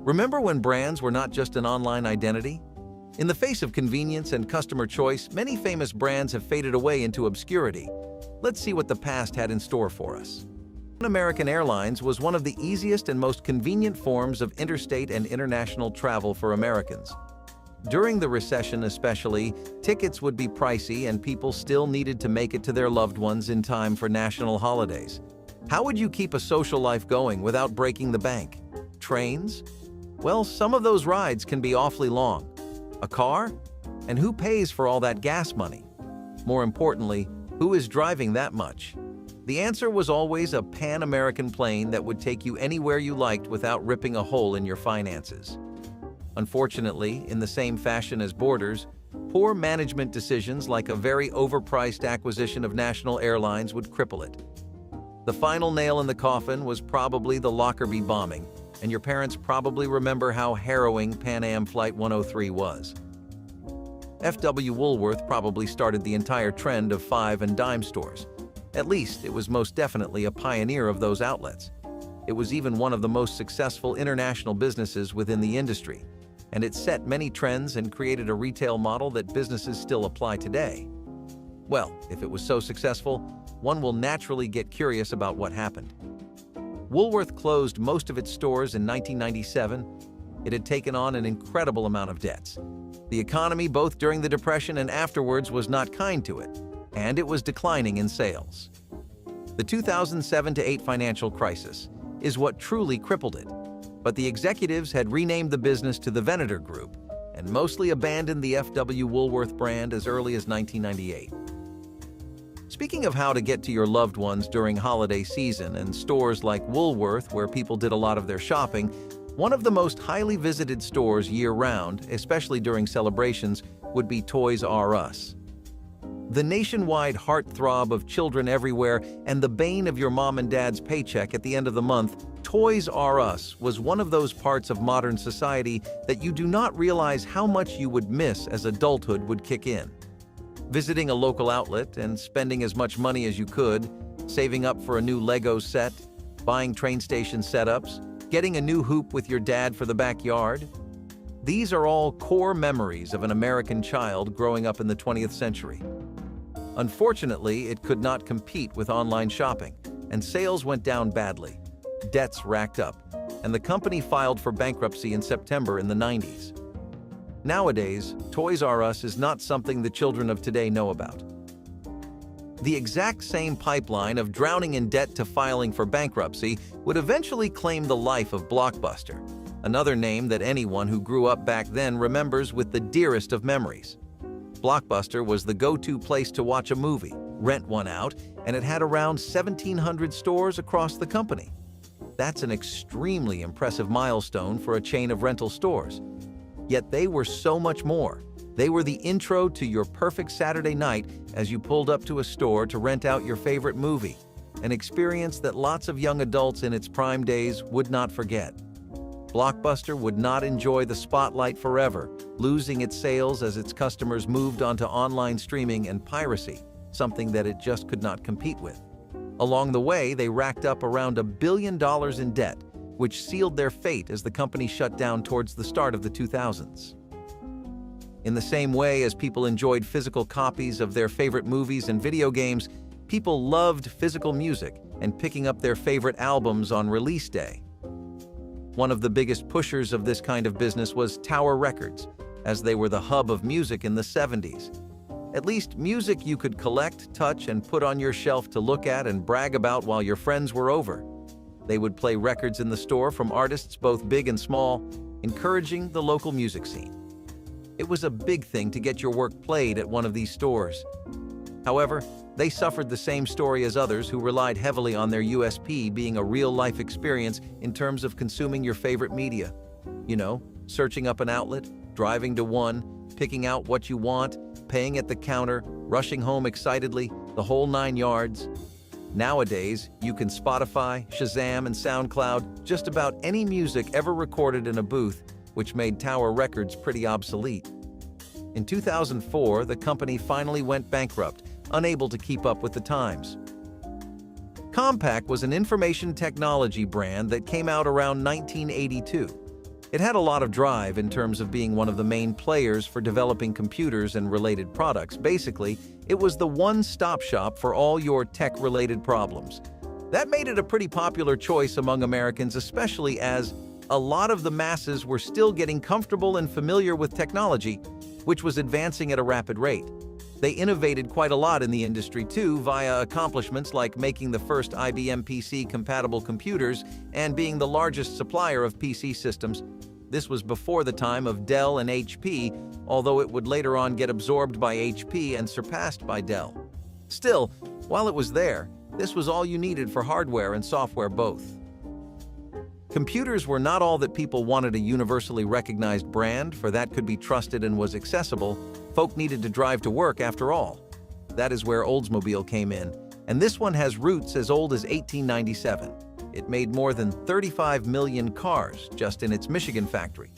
Remember when brands were not just an online identity? In the face of convenience and customer choice, many famous brands have faded away into obscurity. Let's see what the past had in store for us. American Airlines was one of the easiest and most convenient forms of interstate and international travel for Americans. During the recession especially, tickets would be pricey and people still needed to make it to their loved ones in time for national holidays. How would you keep a social life going without breaking the bank? Trains? Well, some of those rides can be awfully long. A car? And who pays for all that gas money? More importantly, who is driving that much? The answer was always a Pan-American plane that would take you anywhere you liked without ripping a hole in your finances. Unfortunately, in the same fashion as borders, poor management decisions like a very overpriced acquisition of national airlines would cripple it. The final nail in the coffin was probably the Lockerbie bombing, and your parents probably remember how harrowing Pan Am Flight 103 was. F.W. Woolworth probably started the entire trend of five and dime stores. At least, it was most definitely a pioneer of those outlets. It was even one of the most successful international businesses within the industry, and it set many trends and created a retail model that businesses still apply today. Well, if it was so successful, one will naturally get curious about what happened. Woolworth closed most of its stores in 1997. It had taken on an incredible amount of debts. The economy, both during the Depression and afterwards, was not kind to it, and it was declining in sales. The 2007-08 financial crisis is what truly crippled it, but the executives had renamed the business to the Venator Group and mostly abandoned the F.W. Woolworth brand as early as 1998. Speaking of how to get to your loved ones during holiday season and stores like Woolworth, where people did a lot of their shopping, one of the most highly visited stores year-round, especially during celebrations, would be Toys R Us. The nationwide heartthrob of children everywhere and the bane of your mom and dad's paycheck at the end of the month, Toys R Us was one of those parts of modern society that you do not realize how much you would miss as adulthood would kick in. Visiting a local outlet and spending as much money as you could, saving up for a new Lego set, buying train station setups, getting a new hoop with your dad for the backyard. These are all core memories of an American child growing up in the 20th century. Unfortunately, it could not compete with online shopping, and sales went down badly. Debts racked up, and the company filed for bankruptcy in September in the 90s. Nowadays, Toys R Us is not something the children of today know about. The exact same pipeline of drowning in debt to filing for bankruptcy would eventually claim the life of Blockbuster, another name that anyone who grew up back then remembers with the dearest of memories. Blockbuster was the go-to place to watch a movie, rent one out, and it had around 1,700 stores across the company. That's an extremely impressive milestone for a chain of rental stores. Yet they were so much more. They were the intro to your perfect Saturday night as you pulled up to a store to rent out your favorite movie, an experience that lots of young adults in its prime days would not forget. Blockbuster would not enjoy the spotlight forever, losing its sales as its customers moved onto online streaming and piracy, something that it just could not compete with. Along the way, they racked up around $1 billion in debt, which sealed their fate as the company shut down towards the start of the 2000s. In the same way as people enjoyed physical copies of their favorite movies and video games, people loved physical music and picking up their favorite albums on release day. One of the biggest pushers of this kind of business was Tower Records, as they were the hub of music in the 70s. At least music you could collect, touch, and put on your shelf to look at and brag about while your friends were over. They would play records in the store from artists both big and small, encouraging the local music scene. It was a big thing to get your work played at one of these stores. However, they suffered the same story as others who relied heavily on their USP being a real-life experience in terms of consuming your favorite media. You know, searching up an outlet, driving to one, picking out what you want, paying at the counter, rushing home excitedly, the whole 9 yards. Nowadays, you can Spotify, Shazam, and SoundCloud just about any music ever recorded in a booth, which made Tower Records pretty obsolete. In 2004, the company finally went bankrupt, unable to keep up with the times. Compaq was an information technology brand that came out around 1982. It had a lot of drive in terms of being one of the main players for developing computers and related products. Basically, it was the one-stop shop for all your tech-related problems. That made it a pretty popular choice among Americans, especially as a lot of the masses were still getting comfortable and familiar with technology, which was advancing at a rapid rate. They innovated quite a lot in the industry too, via accomplishments like making the first IBM PC-compatible computers and being the largest supplier of PC systems. This was before the time of Dell and HP, although it would later on get absorbed by HP and surpassed by Dell. Still, while it was there, this was all you needed for hardware and software both. Computers were not all that people wanted. A universally recognized brand, for that could be trusted and was accessible. Folk needed to drive to work after all. That is where Oldsmobile came in, and this one has roots as old as 1897. It made more than 35 million cars just in its Michigan factory.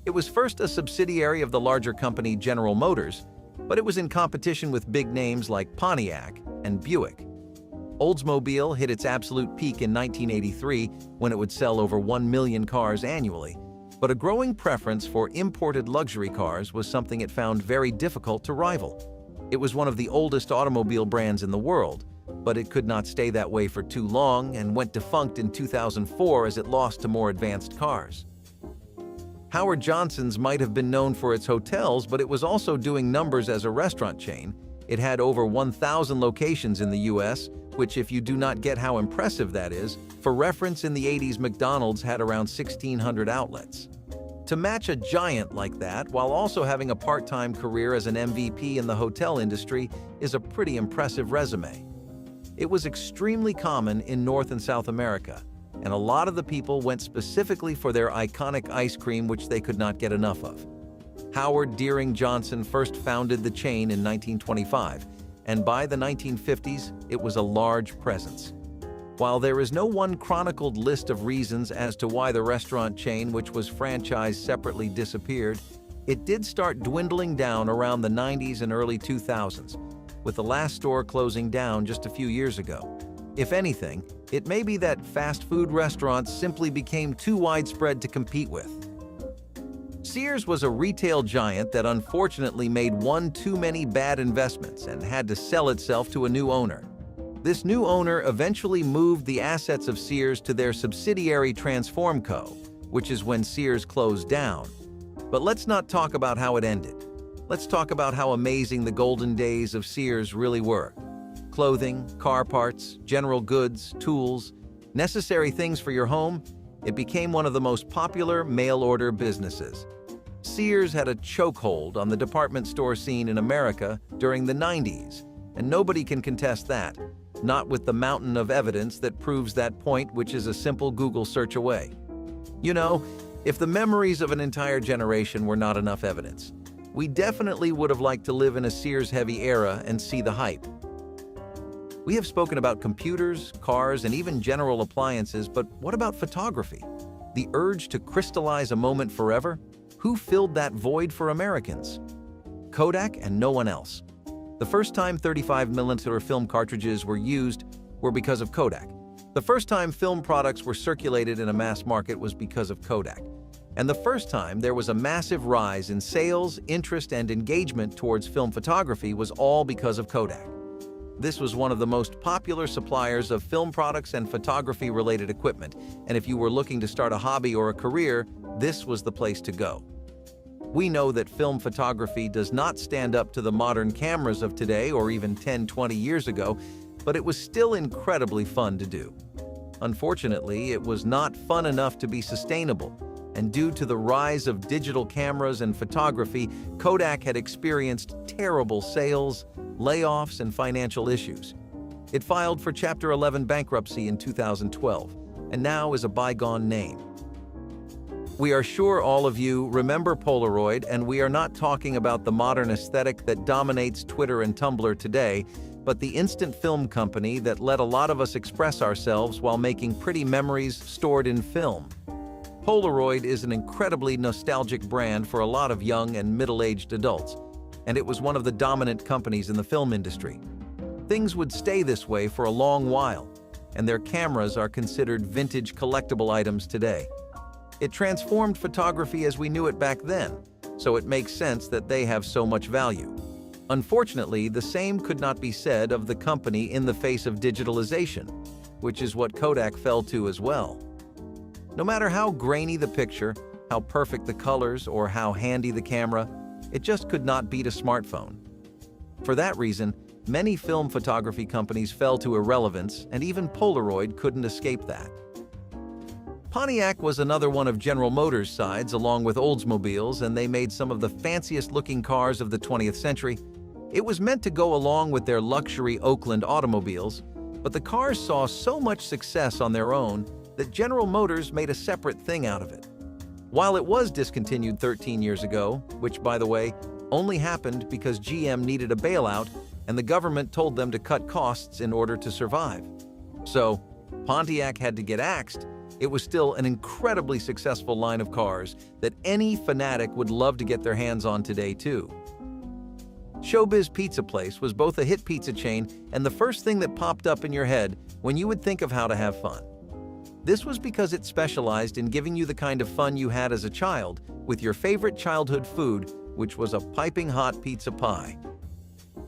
It was first a subsidiary of the larger company General Motors, but it was in competition with big names like Pontiac and Buick. Oldsmobile hit its absolute peak in 1983 when it would sell over 1 million cars annually, but a growing preference for imported luxury cars was something it found very difficult to rival. It was one of the oldest automobile brands in the world, but it could not stay that way for too long and went defunct in 2004 as it lost to more advanced cars. Howard Johnson's might have been known for its hotels, but it was also doing numbers as a restaurant chain. It had over 1,000 locations in the US, which, if you do not get how impressive that is, for reference, in the 80s McDonald's had around 1,600 outlets. To match a giant like that while also having a part-time career as an MVP in the hotel industry is a pretty impressive resume. It was extremely common in North and South America, and a lot of the people went specifically for their iconic ice cream, which they could not get enough of. Howard Deering Johnson first founded the chain in 1925, and by the 1950s, it was a large presence. While there is no one chronicled list of reasons as to why the restaurant chain, which was franchised separately, disappeared, it did start dwindling down around the 90s and early 2000s, with the last store closing down just a few years ago. If anything, it may be that fast food restaurants simply became too widespread to compete with. Sears was a retail giant that unfortunately made one too many bad investments and had to sell itself to a new owner. This new owner eventually moved the assets of Sears to their subsidiary Transform Co., which is when Sears closed down. But let's not talk about how it ended. Let's talk about how amazing the golden days of Sears really were. Clothing, car parts, general goods, tools, necessary things for your home, it became one of the most popular mail-order businesses. Sears had a chokehold on the department store scene in America during the 90s, and nobody can contest that, not with the mountain of evidence that proves that point, which is a simple Google search away. You know, if the memories of an entire generation were not enough evidence, we definitely would have liked to live in a Sears-heavy era and see the hype. We have spoken about computers, cars, and even general appliances, but what about photography? The urge to crystallize a moment forever? Who filled that void for Americans? Kodak and no one else. The first time 35mm film cartridges were used were because of Kodak. The first time film products were circulated in a mass market was because of Kodak. And the first time there was a massive rise in sales, interest, and engagement towards film photography was all because of Kodak. This was one of the most popular suppliers of film products and photography-related equipment, and if you were looking to start a hobby or a career, this was the place to go. We know that film photography does not stand up to the modern cameras of today or even 10-20 years ago, but it was still incredibly fun to do. Unfortunately, it was not fun enough to be sustainable, and due to the rise of digital cameras and photography, Kodak had experienced terrible sales, layoffs, and financial issues. It filed for Chapter 11 bankruptcy in 2012, and now is a bygone name. We are sure all of you remember Polaroid, and we are not talking about the modern aesthetic that dominates Twitter and Tumblr today, but the instant film company that let a lot of us express ourselves while making pretty memories stored in film. Polaroid is an incredibly nostalgic brand for a lot of young and middle-aged adults, and it was one of the dominant companies in the film industry. Things would stay this way for a long while, and their cameras are considered vintage collectible items today. It transformed photography as we knew it back then, so it makes sense that they have so much value. Unfortunately, the same could not be said of the company in the face of digitalization, which is what Kodak fell to as well. No matter how grainy the picture, how perfect the colors, or how handy the camera, it just could not beat a smartphone. For that reason, many film photography companies fell to irrelevance, and even Polaroid couldn't escape that. Pontiac was another one of General Motors' sides, along with Oldsmobiles, and they made some of the fanciest-looking cars of the 20th century. It was meant to go along with their luxury Oakland automobiles, but the cars saw so much success on their own that General Motors made a separate thing out of it. While it was discontinued 13 years ago, which, by the way, only happened because GM needed a bailout and the government told them to cut costs in order to survive. So, Pontiac had to get axed. It was still an incredibly successful line of cars that any fanatic would love to get their hands on today too. Showbiz Pizza Place was both a hit pizza chain and the first thing that popped up in your head when you would think of how to have fun. This was because it specialized in giving you the kind of fun you had as a child with your favorite childhood food, which was a piping hot pizza pie.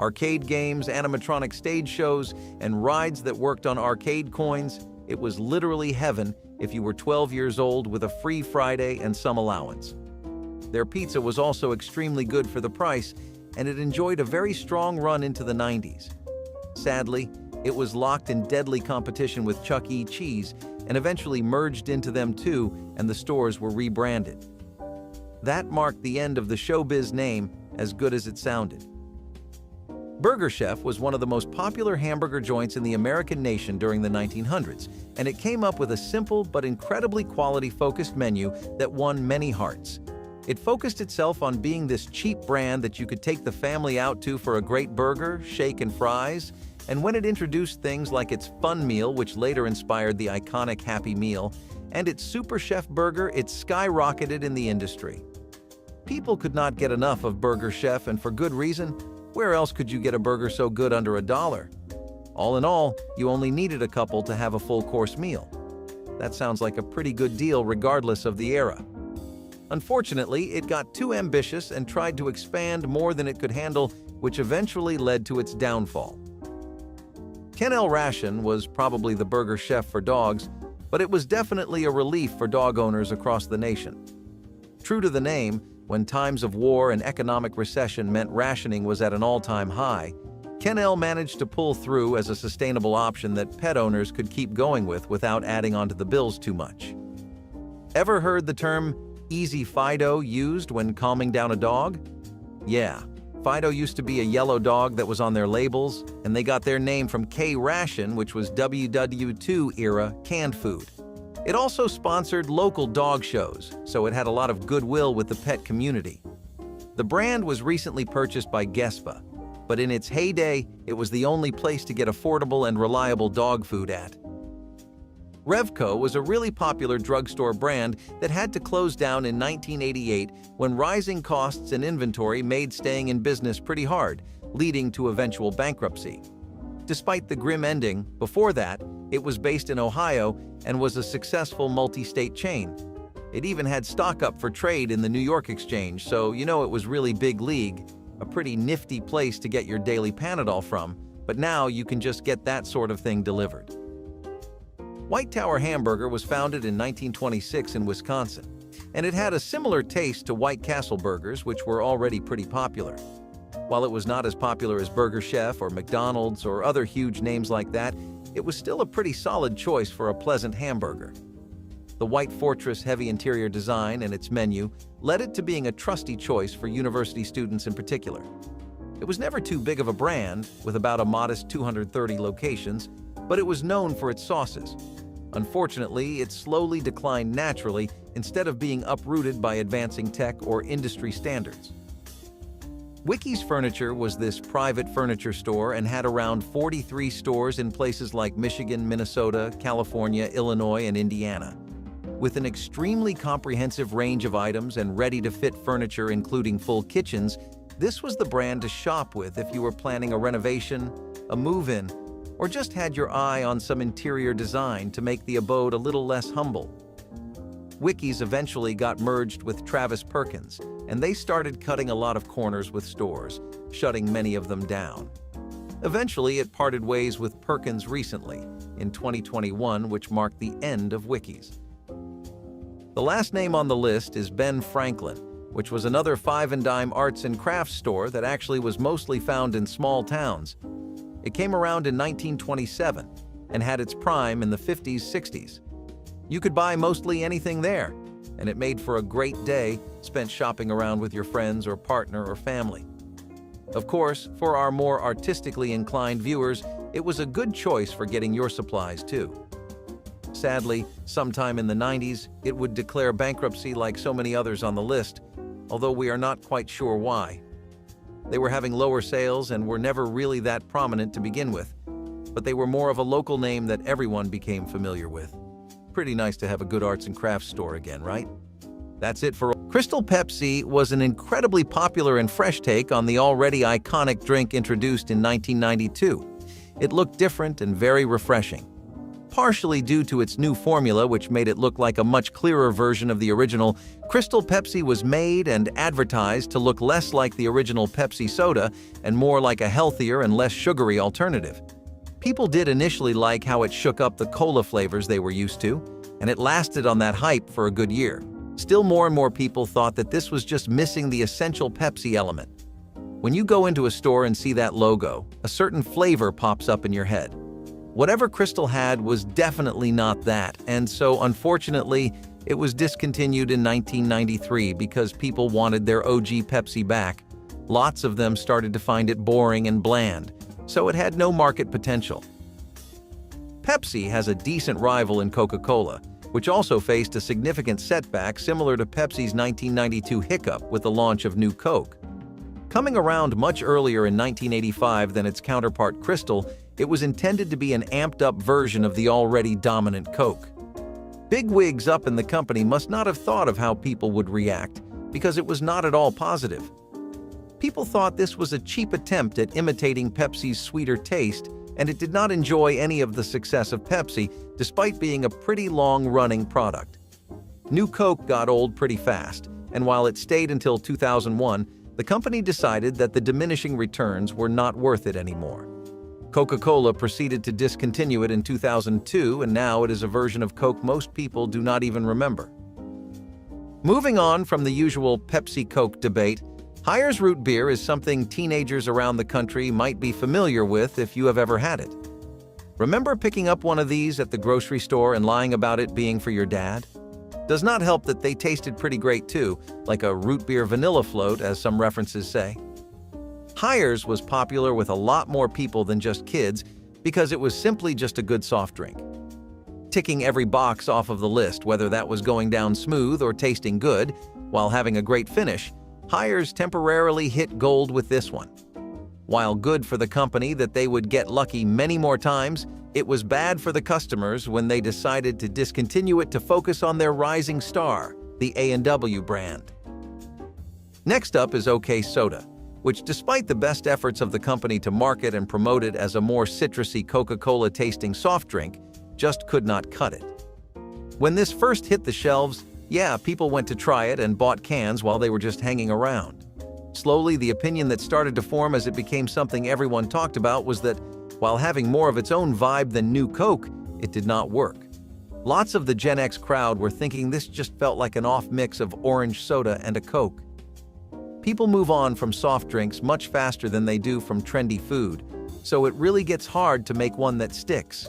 Arcade games, animatronic stage shows, and rides that worked on arcade coins, it was literally heaven if you were 12 years old with a free Friday and some allowance. Their pizza was also extremely good for the price, and it enjoyed a very strong run into the 90s. Sadly, it was locked in deadly competition with Chuck E. Cheese and eventually merged into them too, and the stores were rebranded. That marked the end of the Showbiz name, as good as it sounded. Burger Chef was one of the most popular hamburger joints in the American nation during the 1900s, and it came up with a simple but incredibly quality-focused menu that won many hearts. It focused itself on being this cheap brand that you could take the family out to for a great burger, shake, and fries, and when it introduced things like its Fun Meal, which later inspired the iconic Happy Meal, and its Super Chef Burger, it skyrocketed in the industry. People could not get enough of Burger Chef, and for good reason. Where else could you get a burger so good under $1? All in all, you only needed a couple to have a full-course meal. That sounds like a pretty good deal regardless of the era. Unfortunately, it got too ambitious and tried to expand more than it could handle, which eventually led to its downfall. Kennel Ration was probably the Burger Chef for dogs, but it was definitely a relief for dog owners across the nation. True to the name, when times of war and economic recession meant rationing was at an all-time high, Kennel managed to pull through as a sustainable option that pet owners could keep going with without adding onto the bills too much. Ever heard the term Easy Fido used when calming down a dog? Yeah, Fido used to be a yellow dog that was on their labels, and they got their name from K-Ration, which was WW II era canned food. It also sponsored local dog shows, so it had a lot of goodwill with the pet community. The brand was recently purchased by Gespa, but in its heyday, it was the only place to get affordable and reliable dog food at. Revco was a really popular drugstore brand that had to close down in 1988 when rising costs and inventory made staying in business pretty hard, leading to eventual bankruptcy. Despite the grim ending, before that, it was based in Ohio and was a successful multi-state chain. It even had stock up for trade in the New York Exchange, so you know it was really big league, a pretty nifty place to get your daily Panadol from, but now you can just get that sort of thing delivered. White Tower Hamburger was founded in 1926 in Wisconsin, and it had a similar taste to White Castle burgers, which were already pretty popular. While it was not as popular as Burger Chef or McDonald's or other huge names like that, it was still a pretty solid choice for a pleasant hamburger. The White Fortress heavy interior design and its menu led it to being a trusty choice for university students in particular. It was never too big of a brand, with about a modest 230 locations, but it was known for its sauces. Unfortunately, it slowly declined naturally instead of being uprooted by advancing tech or industry standards. Wicky's Furniture was this private furniture store and had around 43 stores in places like Michigan, Minnesota, California, Illinois, and Indiana. With an extremely comprehensive range of items and ready-to-fit furniture including full kitchens, this was the brand to shop with if you were planning a renovation, a move-in, or just had your eye on some interior design to make the abode a little less humble. Wickies eventually got merged with Travis Perkins, and they started cutting a lot of corners with stores, shutting many of them down. Eventually, it parted ways with Perkins recently, in 2021, which marked the end of Wickies. The last name on the list is Ben Franklin, which was another five-and-dime arts and crafts store that actually was mostly found in small towns. It came around in 1927 and had its prime in the 50s, 60s. You could buy mostly anything there, and it made for a great day spent shopping around with your friends or partner or family. Of course, for our more artistically inclined viewers, it was a good choice for getting your supplies too. Sadly, sometime in the 90s, it would declare bankruptcy like so many others on the list, although we are not quite sure why. They were having lower sales and were never really that prominent to begin with, but they were more of a local name that everyone became familiar with. Pretty nice to have a good arts and crafts store again, right? That's it for Crystal Pepsi was an incredibly popular and fresh take on the already iconic drink introduced in 1992. It looked different and very refreshing. Partially due to its new formula, which made it look like a much clearer version of the original, Crystal Pepsi was made and advertised to look less like the original Pepsi soda and more like a healthier and less sugary alternative. People did initially like how it shook up the cola flavors they were used to, and it lasted on that hype for a good year. Still, more and more people thought that this was just missing the essential Pepsi element. When you go into a store and see that logo, a certain flavor pops up in your head. Whatever Crystal had was definitely not that, and so unfortunately, it was discontinued in 1993 because people wanted their OG Pepsi back. Lots of them started to find it boring and bland, so it had no market potential. Pepsi has a decent rival in Coca-Cola, which also faced a significant setback similar to Pepsi's 1992 hiccup with the launch of New Coke. Coming around much earlier in 1985 than its counterpart Crystal, it was intended to be an amped-up version of the already dominant Coke. Big wigs up in the company must not have thought of how people would react, because it was not at all positive. People thought this was a cheap attempt at imitating Pepsi's sweeter taste, and it did not enjoy any of the success of Pepsi, despite being a pretty long-running product. New Coke got old pretty fast, and while it stayed until 2001, the company decided that the diminishing returns were not worth it anymore. Coca-Cola proceeded to discontinue it in 2002, and now it is a version of Coke most people do not even remember. Moving on from the usual Pepsi-Coke debate, Hires Root Beer is something teenagers around the country might be familiar with if you have ever had it. Remember picking up one of these at the grocery store and lying about it being for your dad? Does not help that they tasted pretty great too, like a root beer vanilla float, as some references say. Hires was popular with a lot more people than just kids because it was simply just a good soft drink. Ticking every box off of the list, whether that was going down smooth or tasting good, while having a great finish, Hires temporarily hit gold with this one. While good for the company that they would get lucky many more times, it was bad for the customers when they decided to discontinue it to focus on their rising star, the A&W brand. Next up is OK Soda, which despite the best efforts of the company to market and promote it as a more citrusy Coca-Cola tasting soft drink, just could not cut it. When this first hit the shelves, yeah, people went to try it and bought cans while they were just hanging around. Slowly, the opinion that started to form as it became something everyone talked about was that, while having more of its own vibe than New Coke, it did not work. Lots of the Gen X crowd were thinking this just felt like an off mix of orange soda and a Coke. People move on from soft drinks much faster than they do from trendy food, so it really gets hard to make one that sticks.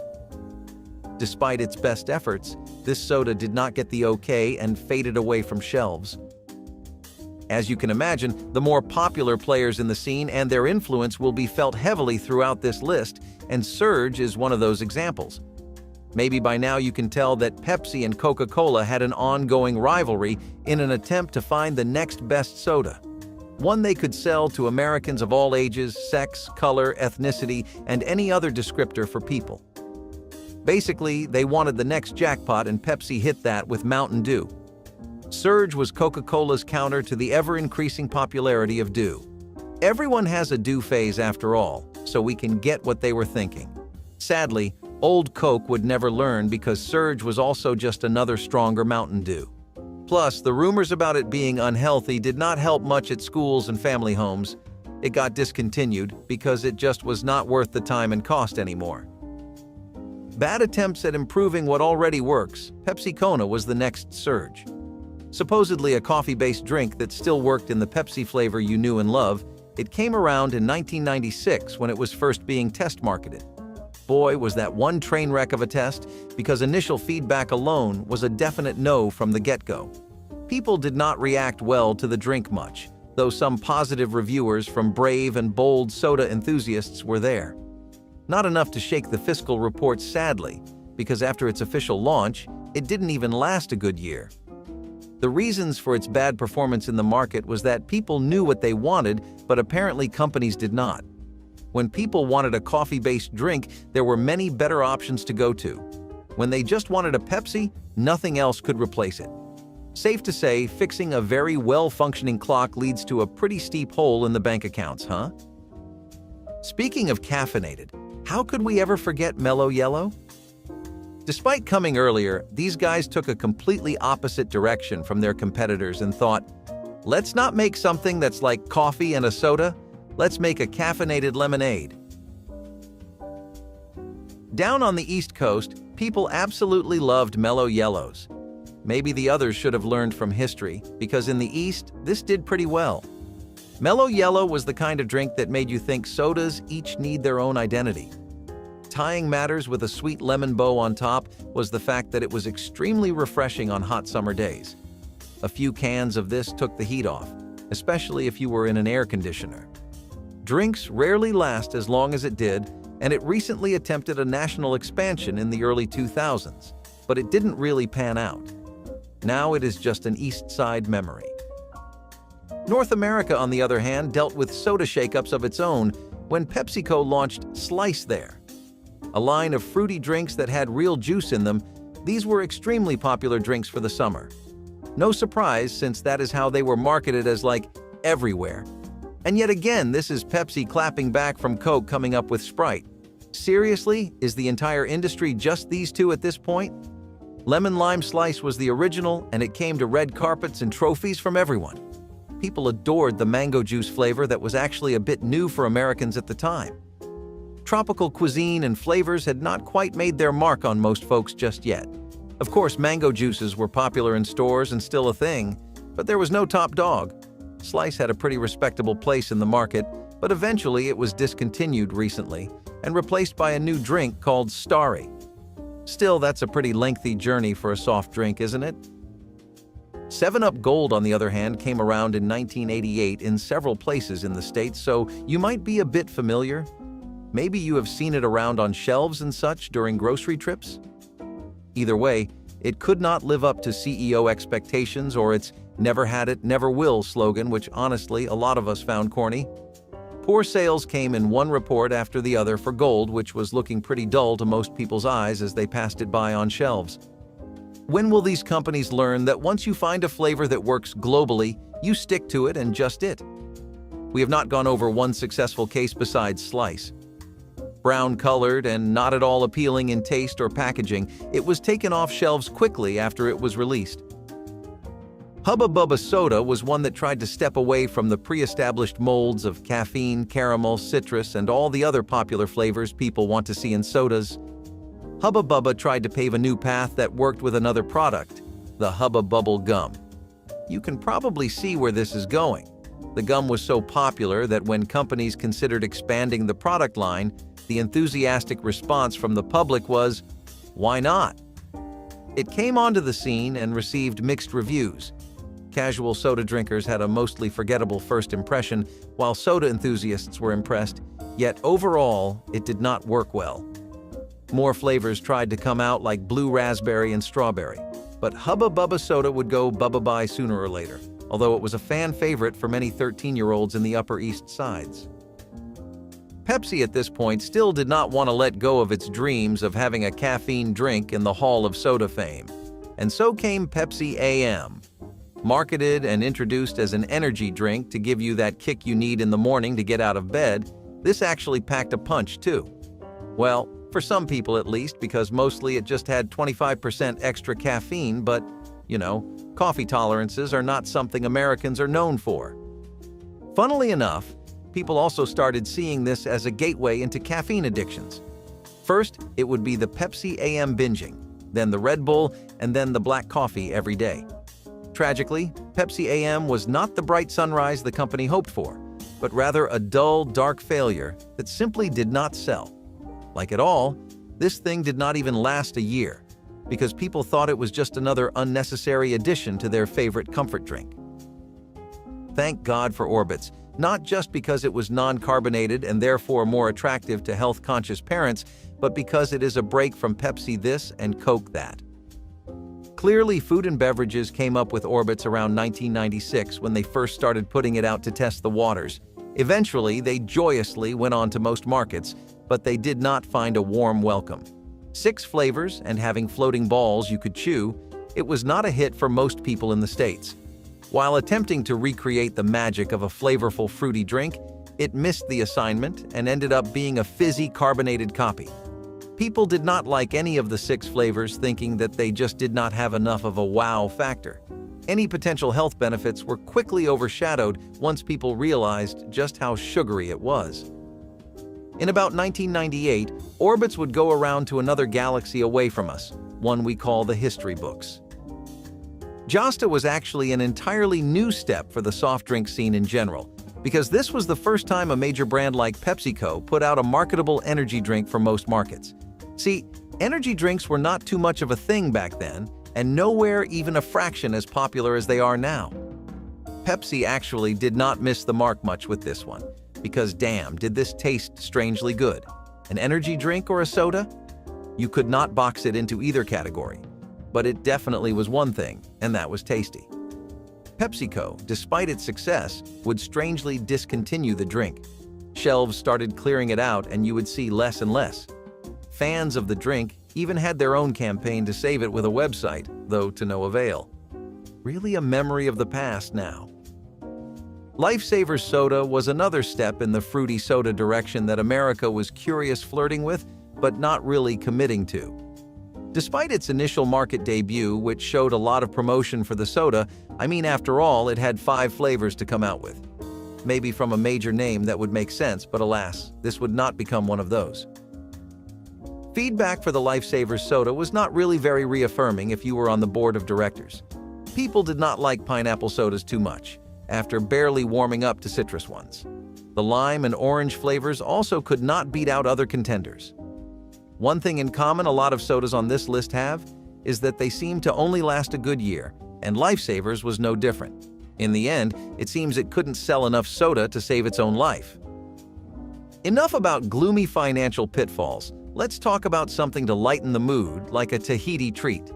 Despite its best efforts, this soda did not get the okay and faded away from shelves. As you can imagine, the more popular players in the scene and their influence will be felt heavily throughout this list, and Surge is one of those examples. Maybe by now you can tell that Pepsi and Coca-Cola had an ongoing rivalry in an attempt to find the next best soda. One they could sell to Americans of all ages, sex, color, ethnicity, and any other descriptor for people. Basically, they wanted the next jackpot, and Pepsi hit that with Mountain Dew. Surge was Coca-Cola's counter to the ever-increasing popularity of Dew. Everyone has a Dew phase after all, so we can get what they were thinking. Sadly, old Coke would never learn because Surge was also just another stronger Mountain Dew. Plus, the rumors about it being unhealthy did not help much at schools and family homes. It got discontinued because it just was not worth the time and cost anymore. Bad attempts at improving what already works, Pepsi-Cola was the next surge. Supposedly a coffee-based drink that still worked in the Pepsi flavor you knew and love, it came around in 1996 when it was first being test-marketed. Boy, was that one train wreck of a test, because initial feedback alone was a definite no from the get-go. People did not react well to the drink much, though some positive reviewers from brave and bold soda enthusiasts were there. Not enough to shake the fiscal reports sadly, because after its official launch, it didn't even last a good year. The reasons for its bad performance in the market was that people knew what they wanted, but apparently companies did not. When people wanted a coffee-based drink, there were many better options to go to. When they just wanted a Pepsi, nothing else could replace it. Safe to say, fixing a very well-functioning clock leads to a pretty steep hole in the bank accounts, huh? Speaking of caffeinated, how could we ever forget Mellow Yellow? Despite coming earlier, these guys took a completely opposite direction from their competitors and thought, let's not make something that's like coffee and a soda, let's make a caffeinated lemonade. Down on the East Coast, people absolutely loved Mellow Yellows. Maybe the others should have learned from history, because in the East, this did pretty well. Mellow Yellow was the kind of drink that made you think sodas each need their own identity. Tying matters with a sweet lemon bow on top was the fact that it was extremely refreshing on hot summer days. A few cans of this took the heat off, especially if you were in an air conditioner. Drinks rarely last as long as it did, and it recently attempted a national expansion in the early 2000s, but it didn't really pan out. Now it is just an East Side memory. North America, on the other hand, dealt with soda shakeups of its own when PepsiCo launched Slice there. A line of fruity drinks that had real juice in them, these were extremely popular drinks for the summer. No surprise, since that is how they were marketed as like everywhere. And yet again, this is Pepsi clapping back from Coke coming up with Sprite. Seriously, is the entire industry just these two at this point? Lemon Lime Slice was the original, and it came to red carpets and trophies from everyone. People adored the mango juice flavor that was actually a bit new for Americans at the time. Tropical cuisine and flavors had not quite made their mark on most folks just yet. Of course, mango juices were popular in stores and still a thing, but there was no top dog. Slice had a pretty respectable place in the market, but eventually it was discontinued recently and replaced by a new drink called Starry. Still, that's a pretty lengthy journey for a soft drink, isn't it? 7-Up Gold, on the other hand, came around in 1988 in several places in the States, so you might be a bit familiar. Maybe you have seen it around on shelves and such during grocery trips? Either way, it could not live up to CEO expectations or its "never had it, never will" slogan, which honestly a lot of us found corny. Poor sales came in one report after the other for Gold, which was looking pretty dull to most people's eyes as they passed it by on shelves. When will these companies learn that once you find a flavor that works globally, you stick to it and just it? We have not gone over one successful case besides Slice. Brown-colored and not at all appealing in taste or packaging, it was taken off shelves quickly after it was released. Hubba Bubba Soda was one that tried to step away from the pre-established molds of caffeine, caramel, citrus, and all the other popular flavors people want to see in sodas. Hubba Bubba tried to pave a new path that worked with another product, the Hubba Bubble Gum. You can probably see where this is going. The gum was so popular that when companies considered expanding the product line, the enthusiastic response from the public was, why not? It came onto the scene and received mixed reviews. Casual soda drinkers had a mostly forgettable first impression, while soda enthusiasts were impressed, yet overall, it did not work well. More flavors tried to come out like blue raspberry and strawberry, but Hubba Bubba Soda would go bubba-bye sooner or later, although it was a fan favorite for many 13-year-olds in the Upper East Sides. Pepsi at this point still did not want to let go of its dreams of having a caffeine drink in the Hall of Soda fame, and so came Pepsi AM. Marketed and introduced as an energy drink to give you that kick you need in the morning to get out of bed, this actually packed a punch too. Well, for some people at least, because mostly it just had 25% extra caffeine, but, Coffee tolerances are not something Americans are known for. Funnily enough, people also started seeing this as a gateway into caffeine addictions. First, it would be the Pepsi AM binging, then the Red Bull, and then the black coffee every day. Tragically, Pepsi AM was not the bright sunrise the company hoped for, but rather a dull, dark failure that simply did not sell. Like it all, this thing did not even last a year, because people thought it was just another unnecessary addition to their favorite comfort drink. Thank God for Orbits, not just because it was non-carbonated and therefore more attractive to health-conscious parents, but because it is a break from Pepsi this and Coke that. Clearly, food and beverages came up with Orbits around 1996 when they first started putting it out to test the waters. Eventually, they joyously went on to most markets, but they did not find a warm welcome. 6 flavors and having floating balls you could chew, it was not a hit for most people in the States. While attempting to recreate the magic of a flavorful fruity drink, it missed the assignment and ended up being a fizzy carbonated copy. People did not like any of the 6 flavors, thinking that they just did not have enough of a wow factor. Any potential health benefits were quickly overshadowed once people realized just how sugary it was. In about 1998, Orbits would go around to another galaxy away from us, one we call the history books. Josta was actually an entirely new step for the soft drink scene in general, because this was the first time a major brand like PepsiCo put out a marketable energy drink for most markets. See, energy drinks were not too much of a thing back then, and nowhere even a fraction as popular as they are now. Pepsi actually did not miss the mark much with this one, because damn, did this taste strangely good. An energy drink or a soda? You could not box it into either category, but it definitely was one thing, and that was tasty. PepsiCo, despite its success, would strangely discontinue the drink. Shelves started clearing it out and you would see less and less. Fans of the drink even had their own campaign to save it with a website, though to no avail. Really a memory of the past now. Lifesavers soda was another step in the fruity soda direction that America was curious flirting with, but not really committing to. Despite its initial market debut, which showed a lot of promotion for the soda, after all, it had 5 flavors to come out with. Maybe from a major name that would make sense, but alas, this would not become one of those. Feedback for the Lifesavers soda was not really very reaffirming if you were on the board of directors. People did not like pineapple sodas too much, after barely warming up to citrus ones. The lime and orange flavors also could not beat out other contenders. One thing in common a lot of sodas on this list have is that they seem to only last a good year, and Lifesavers was no different. In the end, it seems it couldn't sell enough soda to save its own life. Enough about gloomy financial pitfalls. Let's talk about something to lighten the mood, like a Tahiti treat.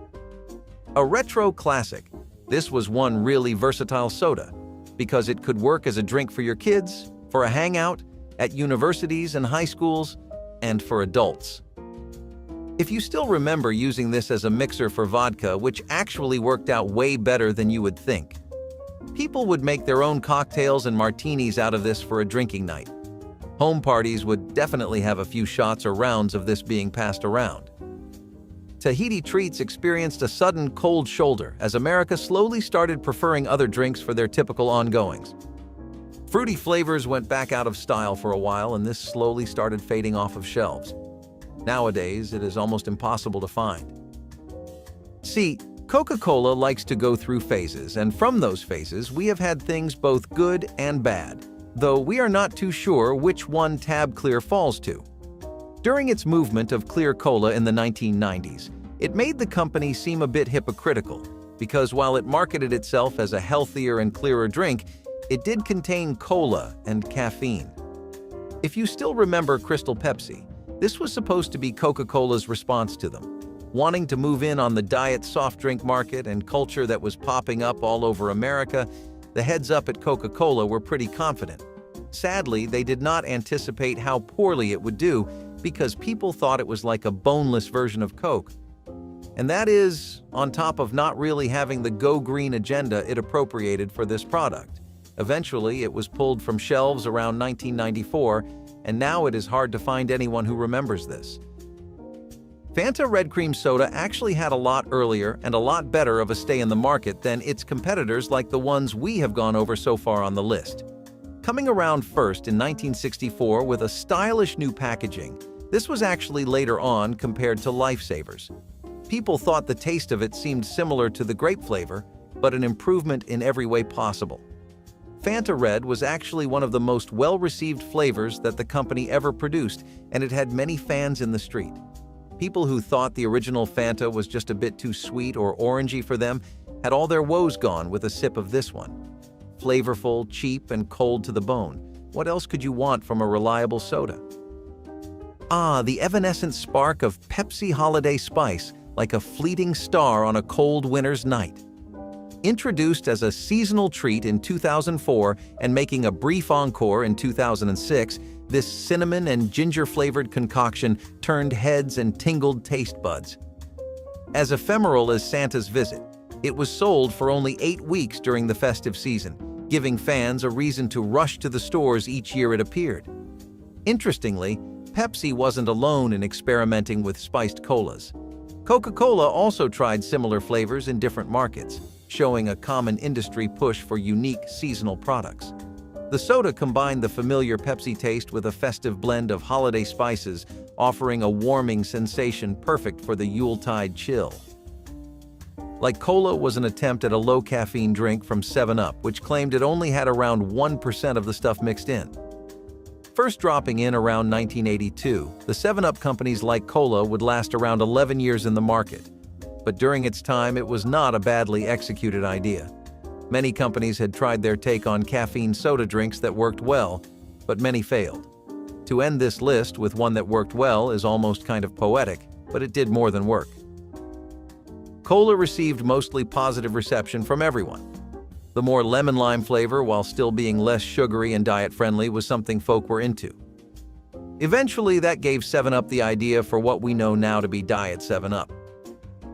A retro classic, this was one really versatile soda, because it could work as a drink for your kids, for a hangout, at universities and high schools, and for adults. If you still remember using this as a mixer for vodka, which actually worked out way better than you would think. People would make their own cocktails and martinis out of this for a drinking night. Home parties would definitely have a few shots or rounds of this being passed around. Tahiti treats experienced a sudden cold shoulder as America slowly started preferring other drinks for their typical ongoings. Fruity flavors went back out of style for a while, and this slowly started fading off of shelves. Nowadays, it is almost impossible to find. See, Coca-Cola likes to go through phases, and from those phases, we have had things both good and bad, though we are not too sure which one Tab Clear falls to. During its movement of clear cola in the 1990s, it made the company seem a bit hypocritical, because while it marketed itself as a healthier and clearer drink, it did contain cola and caffeine. If you still remember Crystal Pepsi, this was supposed to be Coca-Cola's response to them. Wanting to move in on the diet soft drink market and culture that was popping up all over America, the heads up at Coca-Cola were pretty confident. Sadly, they did not anticipate how poorly it would do because people thought it was like a boneless version of Coke. And that is, on top of not really having the Go Green agenda it appropriated for this product. Eventually, it was pulled from shelves around 1994, and now it is hard to find anyone who remembers this. Fanta Red Cream Soda actually had a lot earlier and a lot better of a stay in the market than its competitors like the ones we have gone over so far on the list. Coming around first in 1964 with a stylish new packaging, this was actually later on compared to Lifesavers. People thought the taste of it seemed similar to the grape flavor, but an improvement in every way possible. Fanta Red was actually one of the most well-received flavors that the company ever produced, and it had many fans in the street. People who thought the original Fanta was just a bit too sweet or orangey for them had all their woes gone with a sip of this one. Flavorful, cheap, and cold to the bone. What else could you want from a reliable soda? Ah, the evanescent spark of Pepsi Holiday Spice, like a fleeting star on a cold winter's night. Introduced as a seasonal treat in 2004 and making a brief encore in 2006, this cinnamon and ginger-flavored concoction turned heads and tingled taste buds. As ephemeral as Santa's visit, it was sold for only 8 weeks during the festive season, giving fans a reason to rush to the stores each year it appeared. Interestingly, Pepsi wasn't alone in experimenting with spiced colas. Coca-Cola also tried similar flavors in different markets, showing a common industry push for unique seasonal products. The soda combined the familiar Pepsi taste with a festive blend of holiday spices, offering a warming sensation perfect for the Yuletide chill. Like Cola was an attempt at a low-caffeine drink from 7-Up, which claimed it only had around 1% of the stuff mixed in. First dropping in around 1982, the 7-Up companies like Cola would last around 11 years in the market. But during its time, it was not a badly executed idea. Many companies had tried their take on caffeine soda drinks that worked well, but many failed. To end this list with one that worked well is almost kind of poetic, but it did more than work. Cola received mostly positive reception from everyone. The more lemon-lime flavor, while still being less sugary and diet-friendly, was something folk were into. Eventually, that gave 7-Up the idea for what we know now to be Diet 7-Up.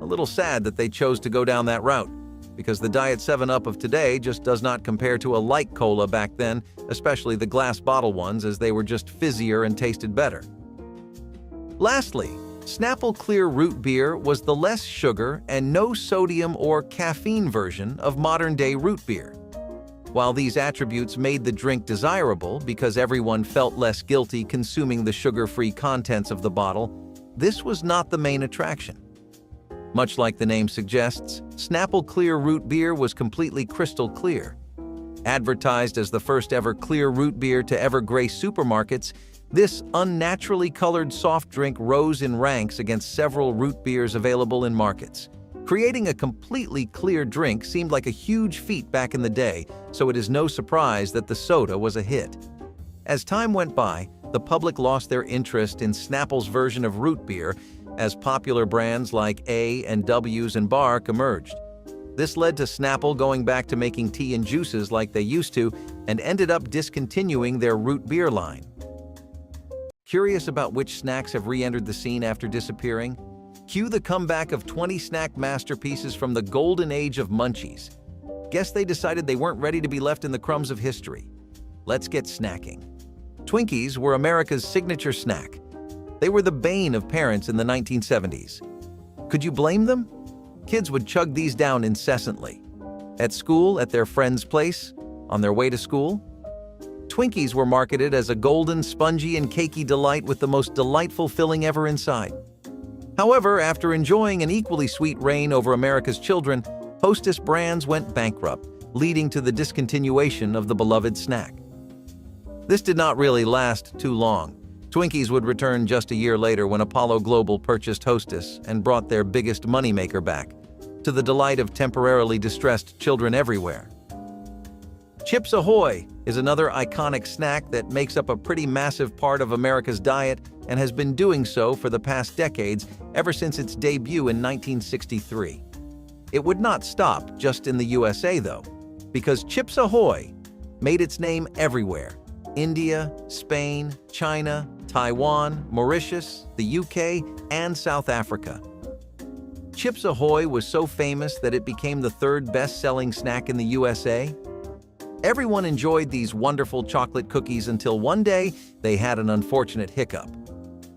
A little sad that they chose to go down that route, because the Diet 7-Up of today just does not compare to a light cola back then, especially the glass bottle ones, as they were just fizzier and tasted better. Lastly, Snapple Clear Root Beer was the less sugar and no sodium or caffeine version of modern-day root beer. While these attributes made the drink desirable because everyone felt less guilty consuming the sugar-free contents of the bottle, this was not the main attraction. Much like the name suggests, Snapple Clear Root Beer was completely crystal clear. Advertised as the first ever clear root beer to ever grace supermarkets, this unnaturally colored soft drink rose in ranks against several root beers available in markets. Creating a completely clear drink seemed like a huge feat back in the day, so it is no surprise that the soda was a hit. As time went by, the public lost their interest in Snapple's version of root beer as popular brands like A&W's and Bark emerged. This led to Snapple going back to making tea and juices like they used to and ended up discontinuing their root beer line. Curious about which snacks have re-entered the scene after disappearing? Cue the comeback of 20 snack masterpieces from the golden age of munchies. Guess they decided they weren't ready to be left in the crumbs of history. Let's get snacking. Twinkies were America's signature snack. They were the bane of parents in the 1970s. Could you blame them? Kids would chug these down incessantly. At school, at their friend's place, on their way to school. Twinkies were marketed as a golden, spongy, and cakey delight with the most delightful filling ever inside. However, after enjoying an equally sweet reign over America's children, Hostess brands went bankrupt, leading to the discontinuation of the beloved snack. This did not really last too long. Twinkies would return just a year later when Apollo Global purchased Hostess and brought their biggest moneymaker back, to the delight of temporarily distressed children everywhere. Chips Ahoy is another iconic snack that makes up a pretty massive part of America's diet and has been doing so for the past decades, ever since its debut in 1963. It would not stop just in the USA, though, because Chips Ahoy made its name everywhere: India, Spain, China, Taiwan, Mauritius, the UK, and South Africa. Chips Ahoy was so famous that it became the third best-selling snack in the USA. Everyone enjoyed these wonderful chocolate cookies until one day they had an unfortunate hiccup.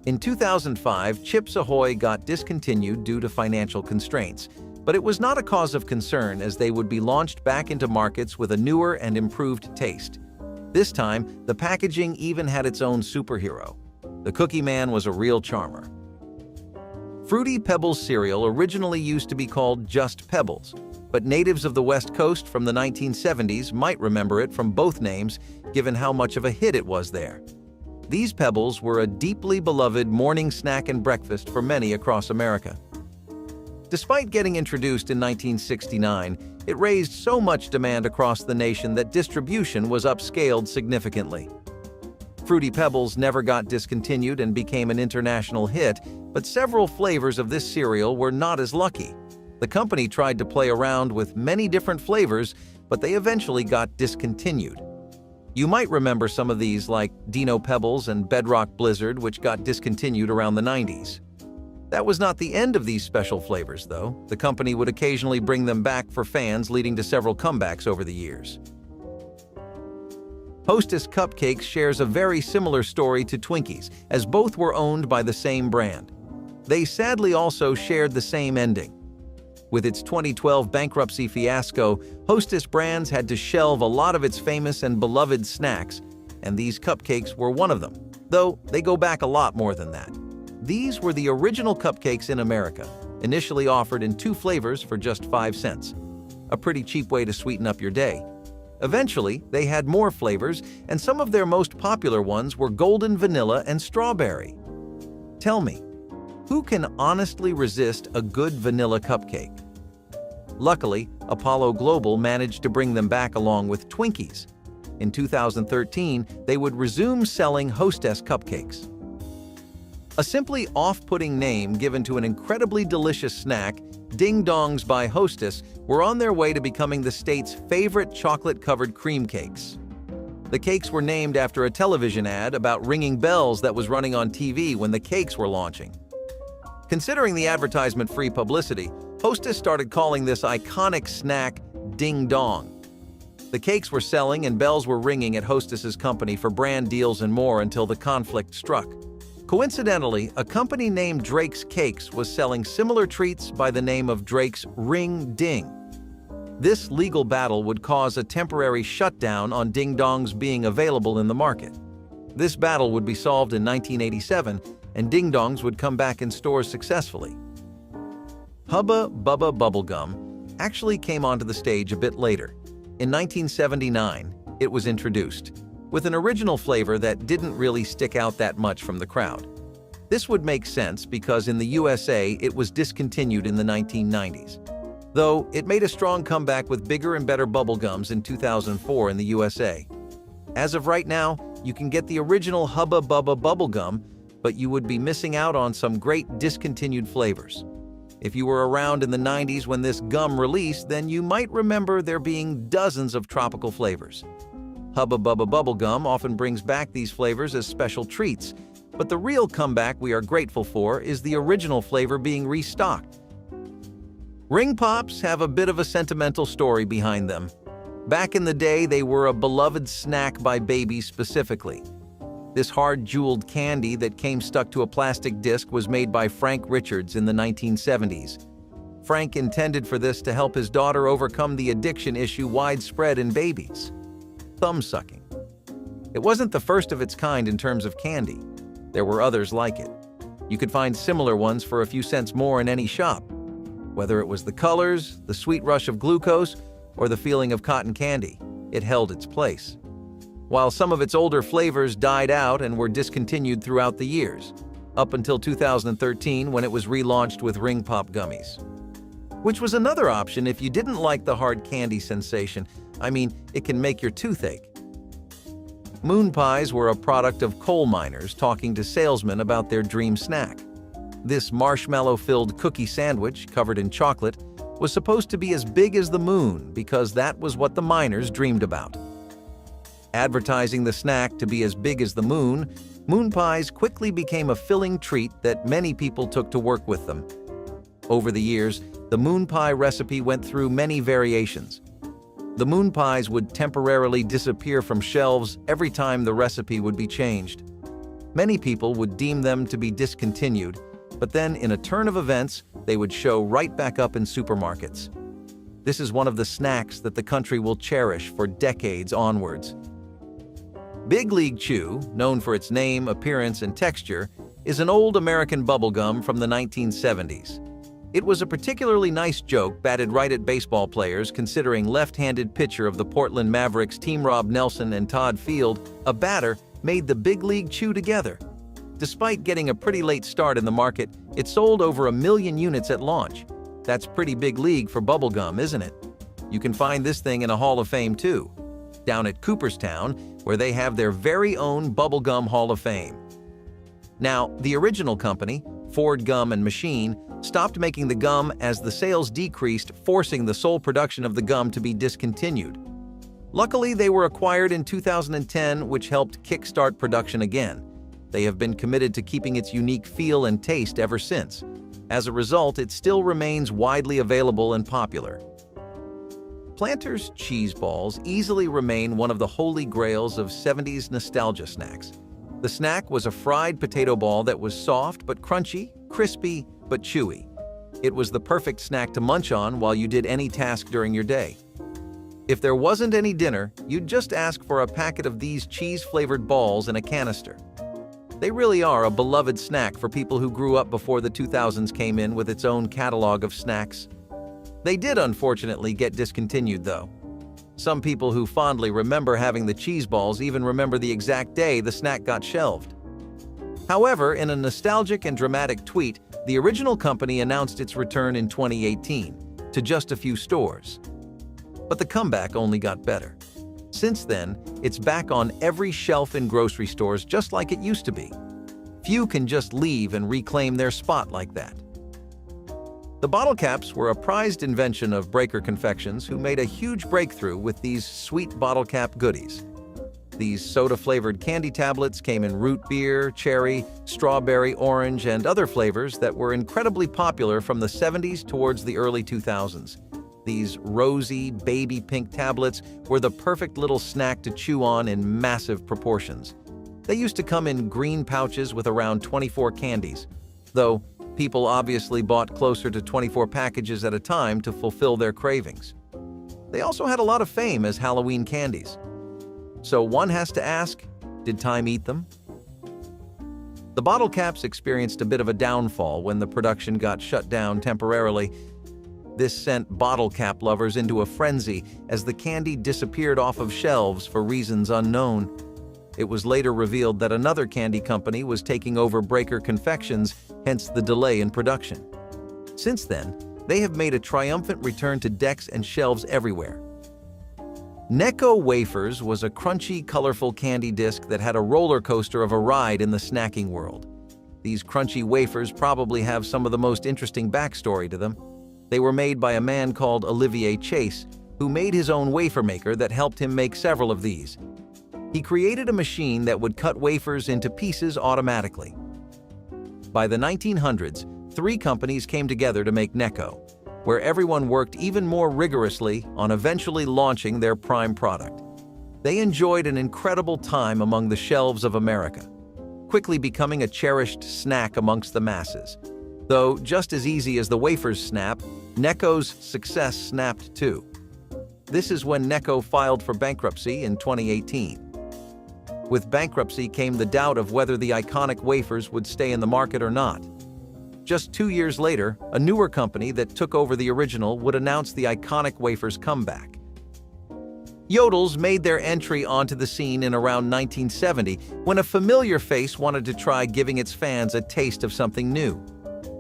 In 2005, Chips Ahoy got discontinued due to financial constraints, but it was not a cause of concern as they would be launched back into markets with a newer and improved taste. This time, the packaging even had its own superhero. The Cookie Man was a real charmer. Fruity Pebbles cereal originally used to be called just Pebbles, but natives of the West Coast from the 1970s might remember it from both names given how much of a hit it was there. These Pebbles were a deeply beloved morning snack and breakfast for many across America. Despite getting introduced in 1969, it raised so much demand across the nation that distribution was upscaled significantly. Fruity Pebbles never got discontinued and became an international hit, but several flavors of this cereal were not as lucky. The company tried to play around with many different flavors, but they eventually got discontinued. You might remember some of these like Dino Pebbles and Bedrock Blizzard, which got discontinued around the 90s. That was not the end of these special flavors, though. The company would occasionally bring them back for fans, leading to several comebacks over the years. Hostess Cupcakes shares a very similar story to Twinkies, as both were owned by the same brand. They sadly also shared the same ending. With its 2012 bankruptcy fiasco, Hostess Brands had to shelve a lot of its famous and beloved snacks, and these cupcakes were one of them, though they go back a lot more than that. These were the original cupcakes in America, initially offered in 2 flavors for just 5 cents. A pretty cheap way to sweeten up your day. Eventually, they had more flavors, and some of their most popular ones were golden vanilla and strawberry. Tell me, who can honestly resist a good vanilla cupcake? Luckily, Apollo Global managed to bring them back along with Twinkies. In 2013, they would resume selling Hostess cupcakes. A simply off-putting name given to an incredibly delicious snack, Ding Dongs by Hostess were on their way to becoming the state's favorite chocolate-covered cream cakes. The cakes were named after a television ad about ringing bells that was running on TV when the cakes were launching. Considering the advertisement-free publicity, Hostess started calling this iconic snack Ding Dong. The cakes were selling and bells were ringing at Hostess's company for brand deals and more until the conflict struck. Coincidentally, a company named Drake's Cakes was selling similar treats by the name of Drake's Ring Ding. This legal battle would cause a temporary shutdown on Ding Dongs being available in the market. This battle would be solved in 1987, and Ding Dongs would come back in stores successfully. Hubba Bubba Bubblegum actually came onto the stage a bit later. In 1979, it was introduced, with an original flavor that didn't really stick out that much from the crowd. This would make sense because in the USA it was discontinued in the 1990s. Though it made a strong comeback with bigger and better bubblegums in 2004 in the USA. As of right now, you can get the original Hubba Bubba Bubblegum, but you would be missing out on some great discontinued flavors. If you were around in the 90s when this gum released, then you might remember there being dozens of tropical flavors. Hubba Bubba Bubblegum often brings back these flavors as special treats, but the real comeback we are grateful for is the original flavor being restocked. Ring Pops have a bit of a sentimental story behind them. Back in the day, they were a beloved snack by babies specifically. This hard-jeweled candy that came stuck to a plastic disc was made by Frank Richards in the 1970s. Frank intended for this to help his daughter overcome the addiction issue widespread in babies: thumb sucking. It wasn't the first of its kind in terms of candy. There were others like it. You could find similar ones for a few cents more in any shop. Whether it was the colors, the sweet rush of glucose, or the feeling of cotton candy, it held its place. While some of its older flavors died out and were discontinued throughout the years, up until 2013 when it was relaunched with Ring Pop gummies. Which was another option if you didn't like the hard candy sensation. I mean, it can make your toothache. Moon pies were a product of coal miners talking to salesmen about their dream snack. This marshmallow-filled cookie sandwich, covered in chocolate, was supposed to be as big as the moon because that was what the miners dreamed about. Advertising the snack to be as big as the moon, moon pies quickly became a filling treat that many people took to work with them. Over the years, the moon pie recipe went through many variations. The moon pies would temporarily disappear from shelves every time the recipe would be changed. Many people would deem them to be discontinued, but then in a turn of events, they would show right back up in supermarkets. This is one of the snacks that the country will cherish for decades onwards. Big League Chew, known for its name, appearance, and texture, is an old American bubblegum from the 1970s. It was a particularly nice joke batted right at baseball players considering left-handed pitcher of the Portland Mavericks team Rob Nelson and Todd Field, a batter, made the Big League Chew together. Despite getting a pretty late start in the market, it sold over 1 million units at launch. That's pretty big league for bubblegum, isn't it? You can find this thing in a Hall of Fame too, down at Cooperstown, where they have their very own Bubblegum Hall of Fame. Now, the original company, Ford Gum and Machine, stopped making the gum as the sales decreased, forcing the sole production of the gum to be discontinued. Luckily, they were acquired in 2010, which helped kickstart production again. They have been committed to keeping its unique feel and taste ever since. As a result, it still remains widely available and popular. Planters cheese balls easily remain one of the holy grails of 70s nostalgia snacks. The snack was a fried potato ball that was soft but crunchy, crispy but chewy. It was the perfect snack to munch on while you did any task during your day. If there wasn't any dinner, you'd just ask for a packet of these cheese-flavored balls in a canister. They really are a beloved snack for people who grew up before the 2000s came in with its own catalog of snacks. They did unfortunately get discontinued though. Some people who fondly remember having the cheese balls even remember the exact day the snack got shelved. However, in a nostalgic and dramatic tweet, the original company announced its return in 2018 to just a few stores. But the comeback only got better. Since then, it's back on every shelf in grocery stores just like it used to be. Few can just leave and reclaim their spot like that. The bottle caps were a prized invention of Breaker Confections, who made a huge breakthrough with these sweet bottle cap goodies. These soda-flavored candy tablets came in root beer, cherry, strawberry, orange, and other flavors that were incredibly popular from the 70s towards the early 2000s. These rosy, baby pink tablets were the perfect little snack to chew on in massive proportions. They used to come in green pouches with around 24 candies, though people obviously bought closer to 24 packages at a time to fulfill their cravings. They also had a lot of fame as Halloween candies. So one has to ask, did time eat them? The bottle caps experienced a bit of a downfall when the production got shut down temporarily. This sent bottle cap lovers into a frenzy as the candy disappeared off of shelves for reasons unknown. It was later revealed that another candy company was taking over Breaker Confections, hence the delay in production. Since then, they have made a triumphant return to decks and shelves everywhere. Necco Wafers was a crunchy, colorful candy disc that had a roller coaster of a ride in the snacking world. These crunchy wafers probably have some of the most interesting backstory to them. They were made by a man called Olivier Chase, who made his own wafer maker that helped him make several of these. He created a machine that would cut wafers into pieces automatically. By the 1900s, 3 companies came together to make Necco, where everyone worked even more rigorously on eventually launching their prime product. They enjoyed an incredible time among the shelves of America, quickly becoming a cherished snack amongst the masses. Though just as easy as the wafers snap, Necco's success snapped too. This is when Necco filed for bankruptcy in 2018. With bankruptcy came the doubt of whether the iconic wafers would stay in the market or not. Just 2 years later, a newer company that took over the original would announce the iconic wafers' comeback. Yodels made their entry onto the scene in around 1970 when a familiar face wanted to try giving its fans a taste of something new.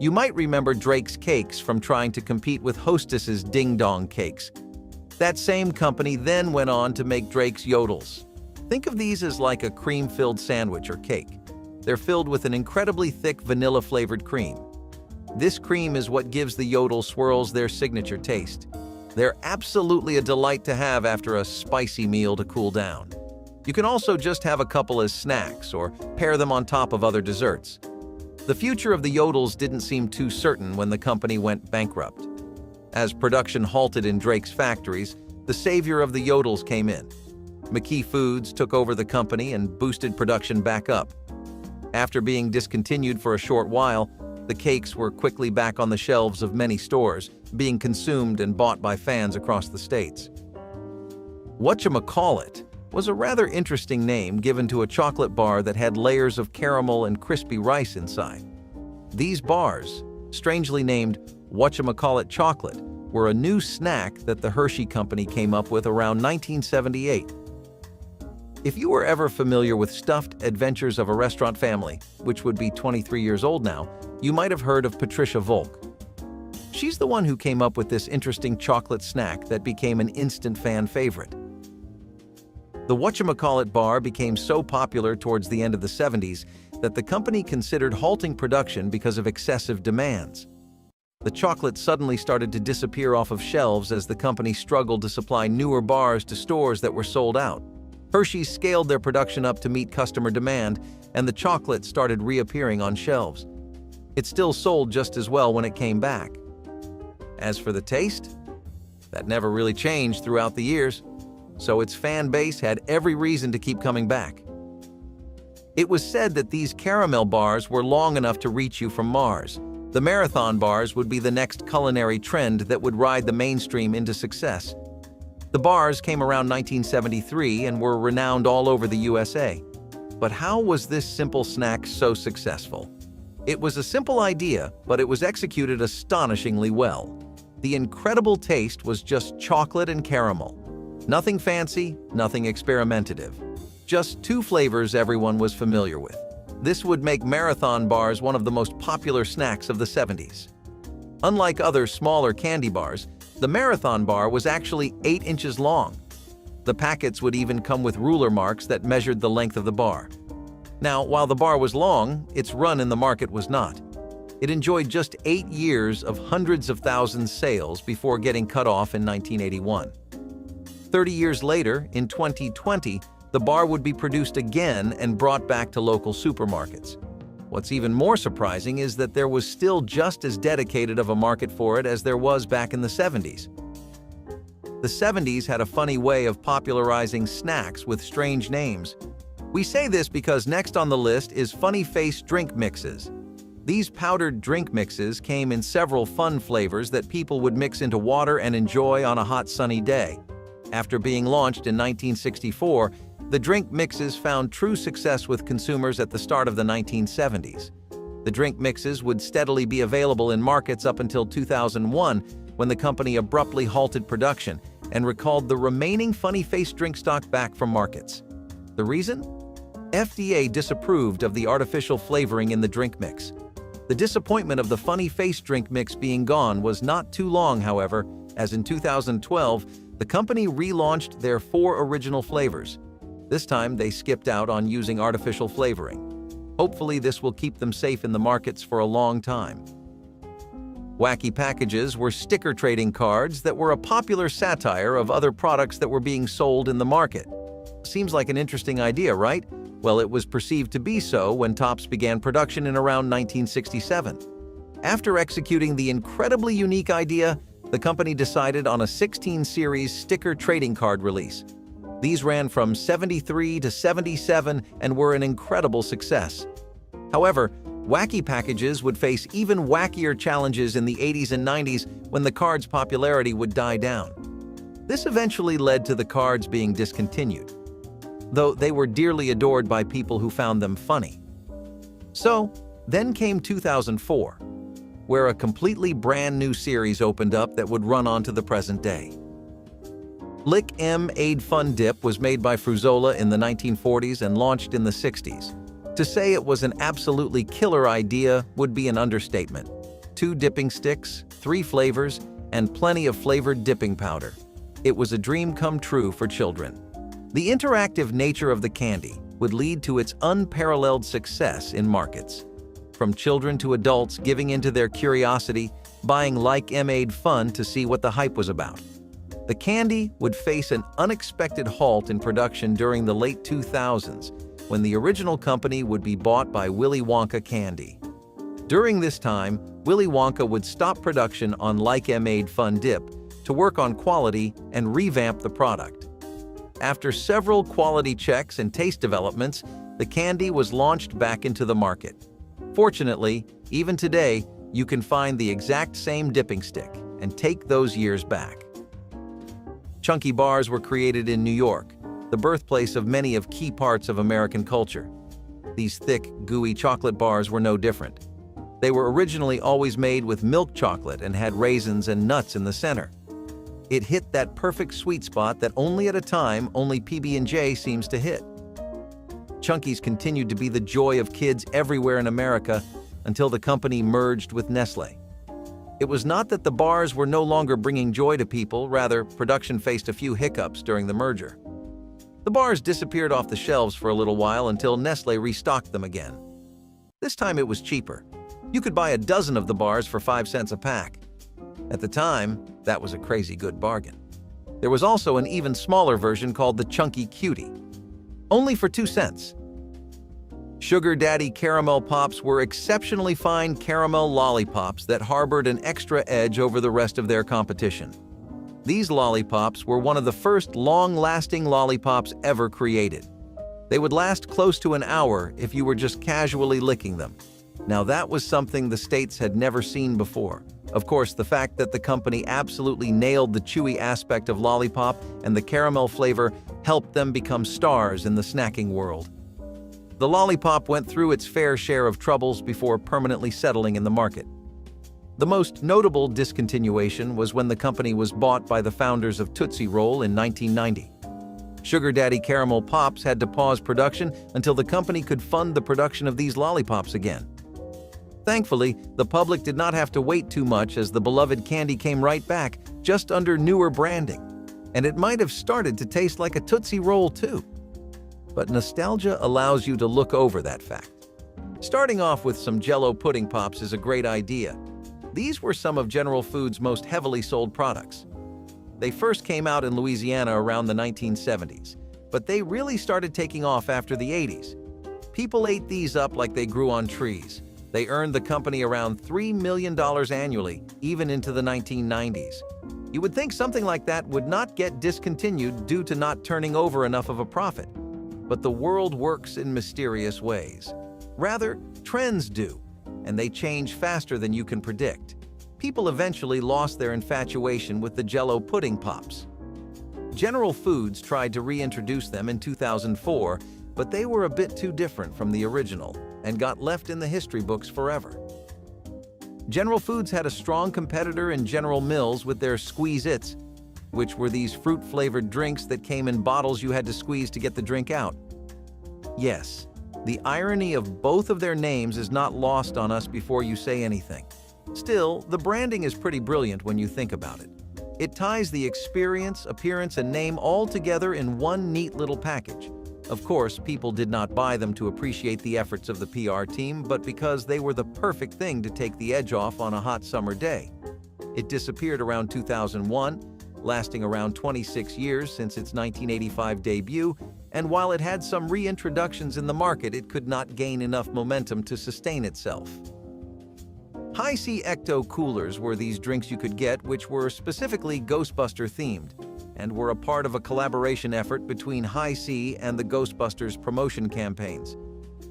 You might remember Drake's Cakes from trying to compete with Hostess's Ding Dong Cakes. That same company then went on to make Drake's Yodels. Think of these as like a cream-filled sandwich or cake. They're filled with an incredibly thick vanilla-flavored cream. This cream is what gives the Yodel swirls their signature taste. They're absolutely a delight to have after a spicy meal to cool down. You can also just have a couple as snacks or pair them on top of other desserts. The future of the Yodels didn't seem too certain when the company went bankrupt. As production halted in Drake's factories, the savior of the Yodels came in. McKee Foods took over the company and boosted production back up. After being discontinued for a short while, the cakes were quickly back on the shelves of many stores, being consumed and bought by fans across the states. Whatchamacallit was a rather interesting name given to a chocolate bar that had layers of caramel and crispy rice inside. These bars, strangely named Whatchamacallit chocolate, were a new snack that the Hershey Company came up with around 1978. If you were ever familiar with Stuffed Adventures of a Restaurant Family, which would be 23 years old now, you might have heard of Patricia Volk. She's the one who came up with this interesting chocolate snack that became an instant fan favorite. The Whatchamacallit bar became so popular towards the end of the 70s that the company considered halting production because of excessive demands. The chocolate suddenly started to disappear off of shelves as the company struggled to supply newer bars to stores that were sold out. Hershey's scaled their production up to meet customer demand, and the chocolate started reappearing on shelves. It still sold just as well when it came back. As for the taste, that never really changed throughout the years, so its fan base had every reason to keep coming back. It was said that these caramel bars were long enough to reach you from Mars. The marathon bars would be the next culinary trend that would ride the mainstream into success. The bars came around 1973 and were renowned all over the USA. But how was this simple snack so successful? It was a simple idea, but it was executed astonishingly well. The incredible taste was just chocolate and caramel. Nothing fancy, nothing experimentative. Just two flavors everyone was familiar with. This would make marathon bars one of the most popular snacks of the 70s. Unlike other smaller candy bars, the marathon bar was actually 8 inches long. The packets would even come with ruler marks that measured the length of the bar. Now, while the bar was long, its run in the market was not. It enjoyed just 8 years of hundreds of thousands sales before getting cut off in 1981. 30 years later, in 2020, the bar would be produced again and brought back to local supermarkets. What's even more surprising is that there was still just as dedicated of a market for it as there was back in the 70s. The 70s had a funny way of popularizing snacks with strange names. We say this because next on the list is funny-faced drink mixes. These powdered drink mixes came in several fun flavors that people would mix into water and enjoy on a hot sunny day. After being launched in 1964, the drink mixes found true success with consumers at the start of the 1970s. The drink mixes would steadily be available in markets up until 2001, when the company abruptly halted production and recalled the remaining funny-faced drink stock back from markets. The reason? FDA disapproved of the artificial flavoring in the drink mix. The disappointment of the funny-faced drink mix being gone was not too long, however, as in 2012, the company relaunched their 4 original flavors. This time, they skipped out on using artificial flavoring. Hopefully, this will keep them safe in the markets for a long time. Wacky packages were sticker trading cards that were a popular satire of other products that were being sold in the market. Seems like an interesting idea, right? Well, it was perceived to be so when Topps began production in around 1967. After executing the incredibly unique idea, the company decided on a 16-series sticker trading card release. These ran from 73 to 77 and were an incredible success. However, wacky packages would face even wackier challenges in the 80s and 90s when the card's popularity would die down. This eventually led to the cards being discontinued, though they were dearly adored by people who found them funny. So, then came 2004, where a completely brand new series opened up that would run on to the present day. Lick M-Aid Fun Dip was made by Fruzola in the 1940s and launched in the 60s. To say it was an absolutely killer idea would be an understatement. 2 dipping sticks, 3 flavors, and plenty of flavored dipping powder. It was a dream come true for children. The interactive nature of the candy would lead to its unparalleled success in markets. From children to adults giving into their curiosity, buying Like M-Aid Fun to see what the hype was about. The candy would face an unexpected halt in production during the late 2000s, when the original company would be bought by Willy Wonka Candy. During this time, Willy Wonka would stop production on Like M-Aid Fun Dip to work on quality and revamp the product. After several quality checks and taste developments, the candy was launched back into the market. Fortunately, even today, you can find the exact same dipping stick and take those years back. Chunky bars were created in New York, the birthplace of many of key parts of American culture. These thick, gooey chocolate bars were no different. They were originally always made with milk chocolate and had raisins and nuts in the center. It hit that perfect sweet spot that only at a time only PB&J seems to hit. Chunkies continued to be the joy of kids everywhere in America until the company merged with Nestlé. It was not that the bars were no longer bringing joy to people, rather, production faced a few hiccups during the merger. The bars disappeared off the shelves for a little while until Nestlé restocked them again. This time it was cheaper. You could buy a dozen of the bars for 5 cents a pack. At the time, that was a crazy good bargain. There was also an even smaller version called the Chunky Cutie, only for 2 cents. Sugar Daddy Caramel Pops were exceptionally fine caramel lollipops that harbored an extra edge over the rest of their competition. These lollipops were one of the first long-lasting lollipops ever created. They would last close to an hour if you were just casually licking them. Now that was something the States had never seen before. Of course, the fact that the company absolutely nailed the chewy aspect of lollipop and the caramel flavor helped them become stars in the snacking world. The lollipop went through its fair share of troubles before permanently settling in the market. The most notable discontinuation was when the company was bought by the founders of Tootsie Roll in 1990. Sugar Daddy Caramel Pops had to pause production until the company could fund the production of these lollipops again. Thankfully, the public did not have to wait too much as the beloved candy came right back, just under newer branding. And it might have started to taste like a Tootsie Roll too. But nostalgia allows you to look over that fact. Starting off with some Jell-O pudding pops is a great idea. These were some of General Foods' most heavily sold products. They first came out in Louisiana around the 1970s, but they really started taking off after the 80s. People ate these up like they grew on trees. They earned the company around $3 million annually, even into the 1990s. You would think something like that would not get discontinued due to not turning over enough of a profit. But the world works in mysterious ways. Rather, trends do, and they change faster than you can predict. People eventually lost their infatuation with the Jell-O pudding pops. General Foods tried to reintroduce them in 2004, but they were a bit too different from the original and got left in the history books forever. General Foods had a strong competitor in General Mills with their Squeeze-Its, which were these fruit-flavored drinks that came in bottles you had to squeeze to get the drink out. Yes, the irony of both of their names is not lost on us before you say anything. Still, the branding is pretty brilliant when you think about it. It ties the experience, appearance, and name all together in one neat little package. Of course, people did not buy them to appreciate the efforts of the PR team, but because they were the perfect thing to take the edge off on a hot summer day. It disappeared around 2001, lasting around 26 years since its 1985 debut, and while it had some reintroductions in the market, it could not gain enough momentum to sustain itself. High-C Ecto Coolers were these drinks you could get which were specifically Ghostbuster themed, and were a part of a collaboration effort between High-C and the Ghostbusters promotion campaigns.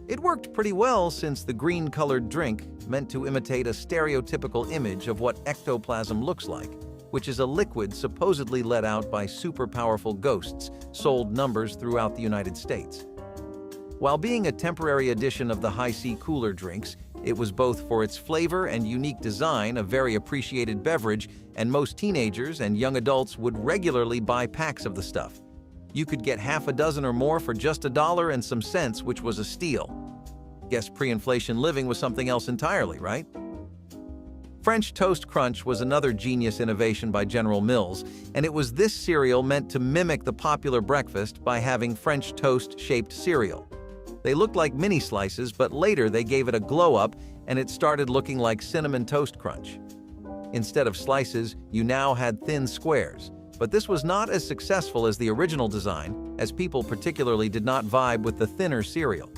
It worked pretty well since the green-colored drink meant to imitate a stereotypical image of what ectoplasm looks like, which is a liquid supposedly let out by super-powerful ghosts, sold numbers throughout the United States. While being a temporary addition of the High-C cooler drinks, it was both for its flavor and unique design a very appreciated beverage, and most teenagers and young adults would regularly buy packs of the stuff. You could get half a dozen or more for just $1 and some cents, which was a steal. Guess pre-inflation living was something else entirely, right? French Toast Crunch was another genius innovation by General Mills, and it was this cereal meant to mimic the popular breakfast by having French toast-shaped cereal. They looked like mini slices, but later they gave it a glow-up and it started looking like Cinnamon Toast Crunch. Instead of slices, you now had thin squares, but this was not as successful as the original design, as people particularly did not vibe with the thinner cereal.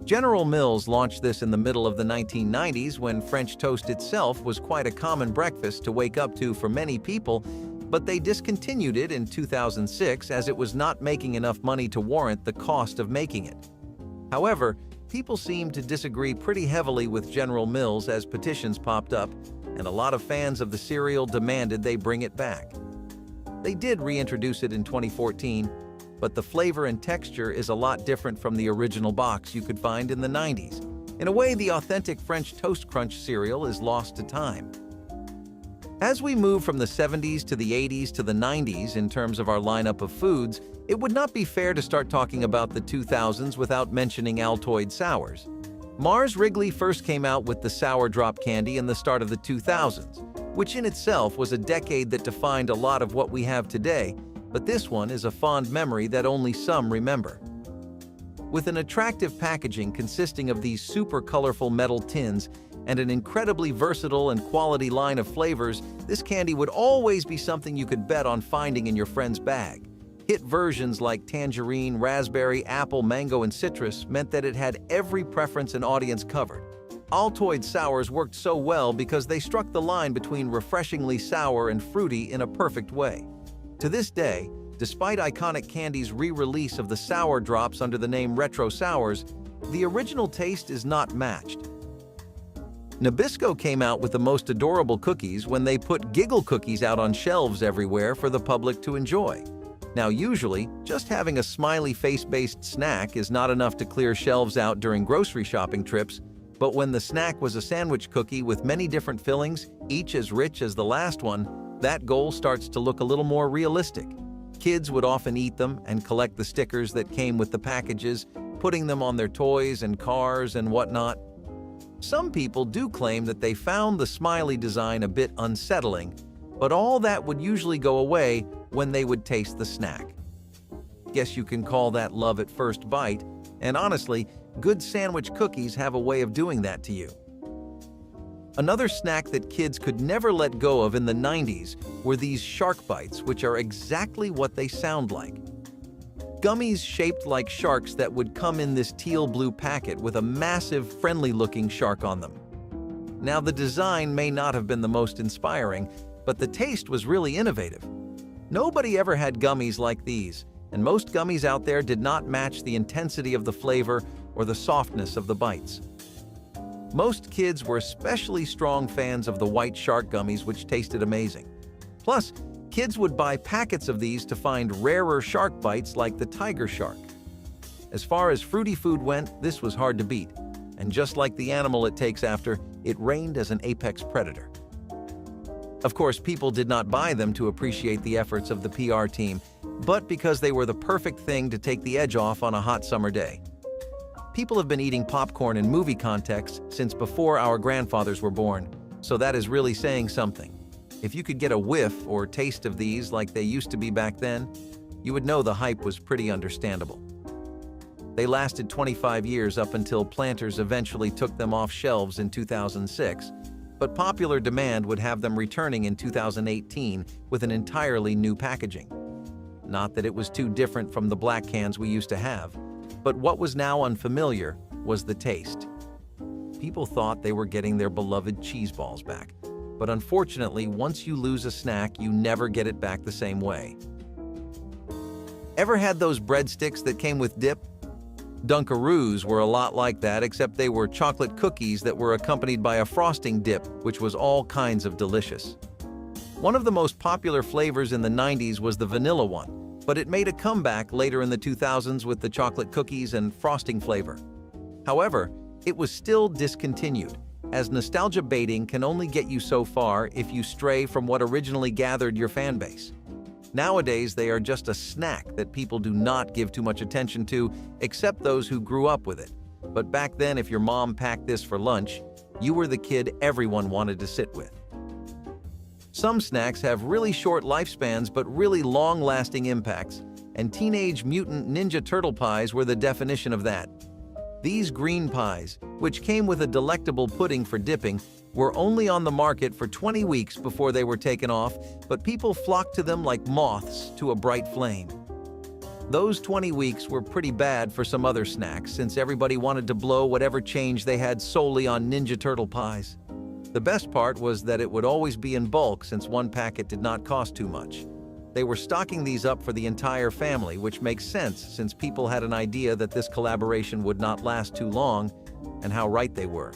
General Mills launched this in the middle of the 1990s when French toast itself was quite a common breakfast to wake up to for many people, but they discontinued it in 2006 as it was not making enough money to warrant the cost of making it. However, people seemed to disagree pretty heavily with General Mills as petitions popped up, and a lot of fans of the cereal demanded they bring it back. They did reintroduce it in 2014, but the flavor and texture is a lot different from the original box you could find in the 90s. In a way, the authentic French Toast Crunch cereal is lost to time. As we move from the 70s to the 80s to the 90s in terms of our lineup of foods, it would not be fair to start talking about the 2000s without mentioning Altoid sours. Mars Wrigley first came out with the sour drop candy in the start of the 2000s, which in itself was a decade that defined a lot of what we have today, but this one is a fond memory that only some remember. With an attractive packaging consisting of these super colorful metal tins and an incredibly versatile and quality line of flavors, this candy would always be something you could bet on finding in your friend's bag. Hit versions like tangerine, raspberry, apple, mango, and citrus meant that it had every preference and audience covered. Altoid sours worked so well because they struck the line between refreshingly sour and fruity in a perfect way. To this day, despite iconic candy's re-release of the sour drops under the name Retro Sours, the original taste is not matched. Nabisco came out with the most adorable cookies when they put Giggle cookies out on shelves everywhere for the public to enjoy. Now usually, just having a smiley face-based snack is not enough to clear shelves out during grocery shopping trips, but when the snack was a sandwich cookie with many different fillings, each as rich as the last one, that goal starts to look a little more realistic. Kids would often eat them and collect the stickers that came with the packages, putting them on their toys and cars and whatnot. Some people do claim that they found the smiley design a bit unsettling, but all that would usually go away when they would taste the snack. Guess you can call that love at first bite, and honestly, good sandwich cookies have a way of doing that to you. Another snack that kids could never let go of in the 90s were these shark bites, which are exactly what they sound like. Gummies shaped like sharks that would come in this teal-blue packet with a massive, friendly-looking shark on them. Now, the design may not have been the most inspiring, but the taste was really innovative. Nobody ever had gummies like these, and most gummies out there did not match the intensity of the flavor or the softness of the bites. Most kids were especially strong fans of the white shark gummies, which tasted amazing. Plus, kids would buy packets of these to find rarer shark bites like the tiger shark. As far as fruity food went, this was hard to beat, and just like the animal it takes after, it reigned as an apex predator. Of course, people did not buy them to appreciate the efforts of the PR team, but because they were the perfect thing to take the edge off on a hot summer day. People have been eating popcorn in movie contexts since before our grandfathers were born, so that is really saying something. If you could get a whiff or taste of these like they used to be back then, you would know the hype was pretty understandable. They lasted 25 years up until Planters eventually took them off shelves in 2006, but popular demand would have them returning in 2018 with an entirely new packaging. Not that it was too different from the black cans we used to have, but what was now unfamiliar was the taste. People thought they were getting their beloved cheese balls back, but unfortunately, once you lose a snack, you never get it back the same way. Ever had those breadsticks that came with dip? Dunkaroos were a lot like that, except they were chocolate cookies that were accompanied by a frosting dip, which was all kinds of delicious. One of the most popular flavors in the 90s was the vanilla one, but it made a comeback later in the 2000s with the chocolate cookies and frosting flavor. However, it was still discontinued, as nostalgia baiting can only get you so far if you stray from what originally gathered your fan base. Nowadays, they are just a snack that people do not give too much attention to, except those who grew up with it. But back then, if your mom packed this for lunch, you were the kid everyone wanted to sit with. Some snacks have really short lifespans but really long-lasting impacts, and Teenage Mutant Ninja Turtle pies were the definition of that. These green pies, which came with a delectable pudding for dipping, were only on the market for 20 weeks before they were taken off, but people flocked to them like moths to a bright flame. Those 20 weeks were pretty bad for some other snacks, since everybody wanted to blow whatever change they had solely on Ninja Turtle pies. The best part was that it would always be in bulk, since one packet did not cost too much. They were stocking these up for the entire family, which makes sense since people had an idea that this collaboration would not last too long, and how right they were.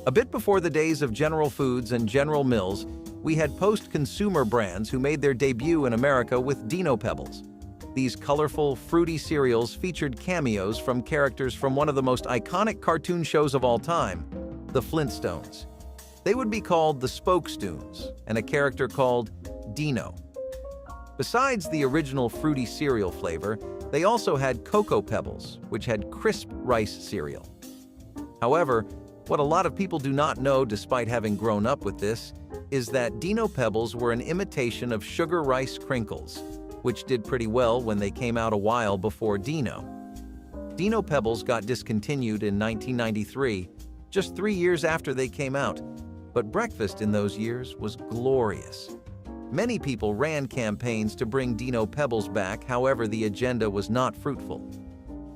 A bit before the days of General Foods and General Mills, we had post-consumer brands who made their debut in America with Dino Pebbles. These colorful, fruity cereals featured cameos from characters from one of the most iconic cartoon shows of all time, the Flintstones. They would be called the Spookstoons, and a character called Dino. Besides the original fruity cereal flavor, they also had Cocoa Pebbles, which had crisp rice cereal. However, what a lot of people do not know, despite having grown up with this, is that Dino Pebbles were an imitation of Sugar Rice Crinkles, which did pretty well when they came out a while before Dino. Dino Pebbles got discontinued in 1993, just 3 years after they came out, but breakfast in those years was glorious. Many people ran campaigns to bring Dino Pebbles back, however the agenda was not fruitful.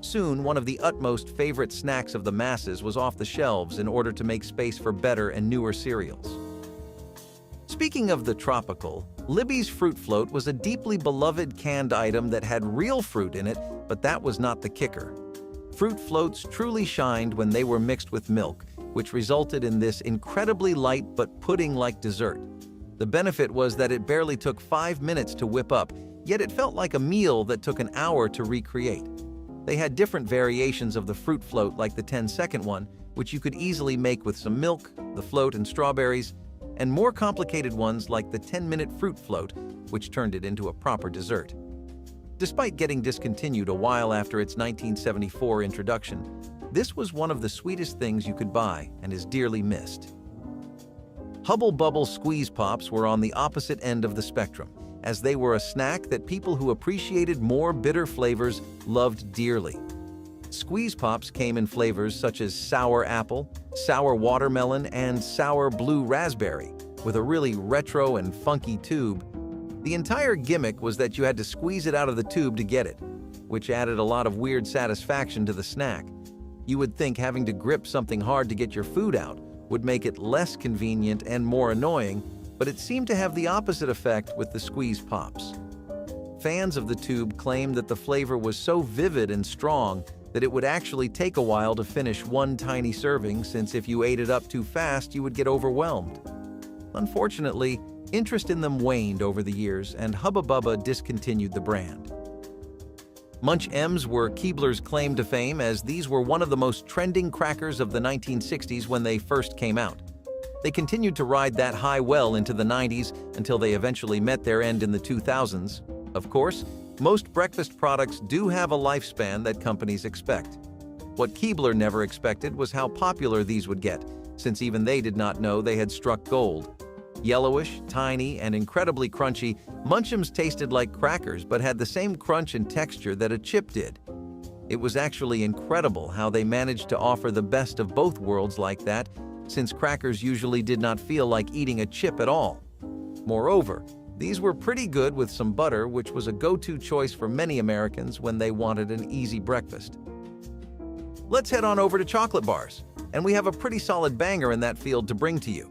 Soon, one of the utmost favorite snacks of the masses was off the shelves in order to make space for better and newer cereals. Speaking of the tropical, Libby's Fruit Float was a deeply beloved canned item that had real fruit in it, but that was not the kicker. Fruit Floats truly shined when they were mixed with milk, which resulted in this incredibly light but pudding-like dessert. The benefit was that it barely took 5 minutes to whip up, yet it felt like a meal that took an hour to recreate. They had different variations of the Fruit Float, like the 10-second one, which you could easily make with some milk, the float, and strawberries, and more complicated ones like the 10-minute Fruit Float, which turned it into a proper dessert. Despite getting discontinued a while after its 1974 introduction, this was one of the sweetest things you could buy and is dearly missed. Hubble Bubble Squeeze Pops were on the opposite end of the spectrum, as they were a snack that people who appreciated more bitter flavors loved dearly. Squeeze Pops came in flavors such as sour apple, sour watermelon, and sour blue raspberry, with a really retro and funky tube. The entire gimmick was that you had to squeeze it out of the tube to get it, which added a lot of weird satisfaction to the snack. You would think having to grip something hard to get your food out would make it less convenient and more annoying, but it seemed to have the opposite effect with the Squeeze Pops. Fans of the tube claimed that the flavor was so vivid and strong that it would actually take a while to finish one tiny serving, since if you ate it up too fast, you would get overwhelmed. Unfortunately, interest in them waned over the years, and Hubba Bubba discontinued the brand. Munch M's were Keebler's claim to fame, as these were one of the most trending crackers of the 1960s when they first came out. They continued to ride that high well into the 90s until they eventually met their end in the 2000s. Of course, most breakfast products do have a lifespan that companies expect. What Keebler never expected was how popular these would get, since even they did not know they had struck gold. Yellowish, tiny, and incredibly crunchy, Munch'ems tasted like crackers but had the same crunch and texture that a chip did. It was actually incredible how they managed to offer the best of both worlds like that, since crackers usually did not feel like eating a chip at all. Moreover, these were pretty good with some butter, which was a go-to choice for many Americans when they wanted an easy breakfast. Let's head on over to chocolate bars, and we have a pretty solid banger in that field to bring to you.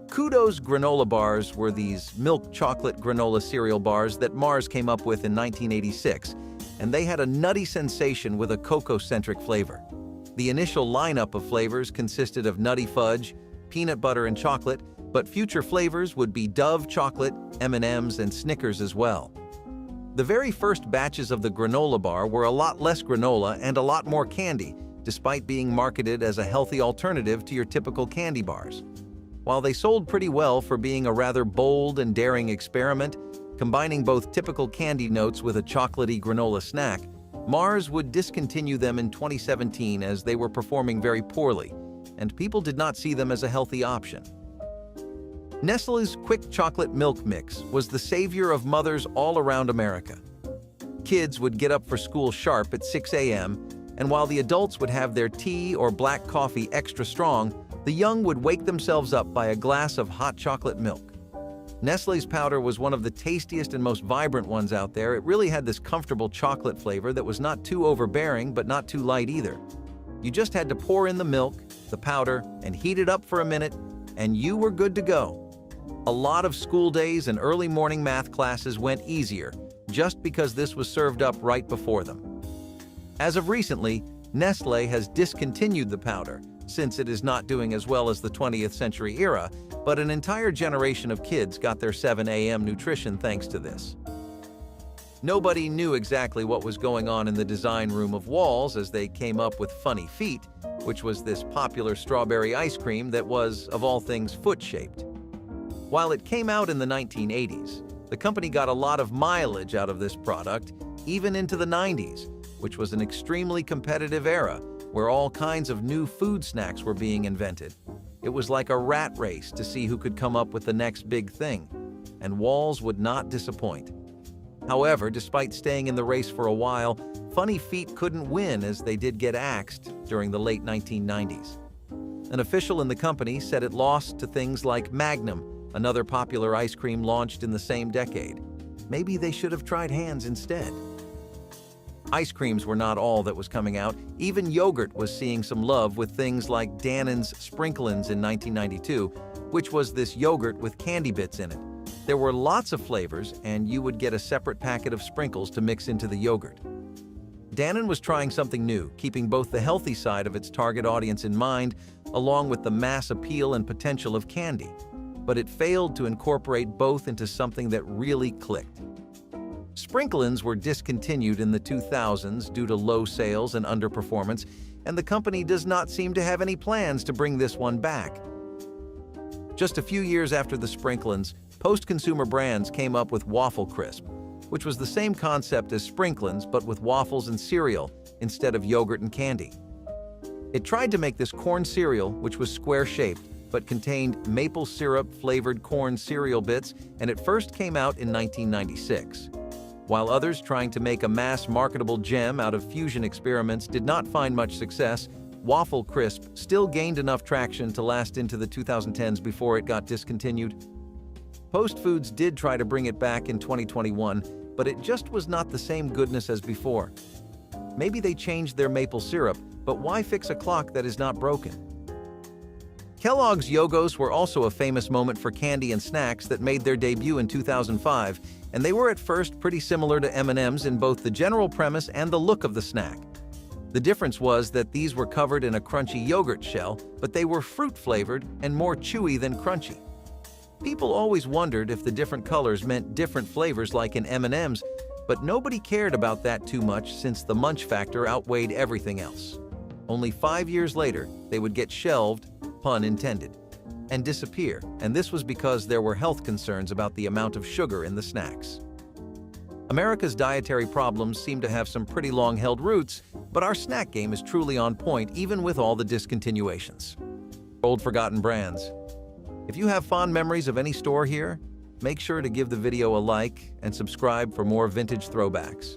Kudo's granola bars were these milk chocolate granola cereal bars that Mars came up with in 1986, and they had a nutty sensation with a cocoa-centric flavor. The initial lineup of flavors consisted of nutty fudge, peanut butter, and chocolate, but future flavors would be Dove chocolate, M&Ms, and Snickers as well. The very first batches of the granola bar were a lot less granola and a lot more candy, despite being marketed as a healthy alternative to your typical candy bars. While they sold pretty well for being a rather bold and daring experiment, combining both typical candy notes with a chocolatey granola snack, Mars would discontinue them in 2017 as they were performing very poorly, and people did not see them as a healthy option. Nestle's Quick Chocolate Milk Mix was the savior of mothers all around America. Kids would get up for school sharp at 6 a.m., and while the adults would have their tea or black coffee extra strong, the young would wake themselves up by a glass of hot chocolate milk. Nestle's powder was one of the tastiest and most vibrant ones out there. It really had this comfortable chocolate flavor that was not too overbearing but not too light either. You just had to pour in the milk, the powder, and heat it up for a minute, and you were good to go. A lot of school days and early morning math classes went easier, just because this was served up right before them. As of recently, Nestlé has discontinued the powder, since it is not doing as well as the 20th century era, but an entire generation of kids got their 7 a.m. nutrition thanks to this. Nobody knew exactly what was going on in the design room of Walls as they came up with Funny Feet, which was this popular strawberry ice cream that was, of all things, foot-shaped. While it came out in the 1980s, the company got a lot of mileage out of this product, even into the 90s, which was an extremely competitive era where all kinds of new food snacks were being invented. It was like a rat race to see who could come up with the next big thing, and Walls would not disappoint. However, despite staying in the race for a while, Funny Feet couldn't win as they did get axed during the late 1990s. An official in the company said it lost to things like Magnum, another popular ice cream launched in the same decade. Maybe they should have tried Hands instead. Ice creams were not all that was coming out. Even yogurt was seeing some love with things like Dannon's Sprinklins in 1992, which was this yogurt with candy bits in it. There were lots of flavors, and you would get a separate packet of sprinkles to mix into the yogurt. Dannon was trying something new, keeping both the healthy side of its target audience in mind, along with the mass appeal and potential of candy. But it failed to incorporate both into something that really clicked. Sprinklins were discontinued in the 2000s due to low sales and underperformance, and the company does not seem to have any plans to bring this one back. Just a few years after the Sprinklins, post-consumer brands came up with Waffle Crisp, which was the same concept as Sprinklins but with waffles and cereal instead of yogurt and candy. It tried to make this corn cereal, which was square-shaped but contained maple syrup-flavored corn cereal bits, and it first came out in 1996. While others trying to make a mass-marketable gem out of fusion experiments did not find much success, Waffle Crisp still gained enough traction to last into the 2010s before it got discontinued. Post Foods did try to bring it back in 2021, but it just was not the same goodness as before. Maybe they changed their maple syrup, but why fix a clock that is not broken? Kellogg's Yogos were also a famous moment for candy and snacks that made their debut in 2005, and they were at first pretty similar to M&Ms in both the general premise and the look of the snack. The difference was that these were covered in a crunchy yogurt shell, but they were fruit-flavored and more chewy than crunchy. People always wondered if the different colors meant different flavors like in M&Ms, but nobody cared about that too much since the munch factor outweighed everything else. Only 5 years later, they would get shelved, pun intended, and disappear, and this was because there were health concerns about the amount of sugar in the snacks. America's dietary problems seem to have some pretty long-held roots, but our snack game is truly on point even with all the discontinuations. Old forgotten brands. If you have fond memories of any store here, make sure to give the video a like and subscribe for more vintage throwbacks.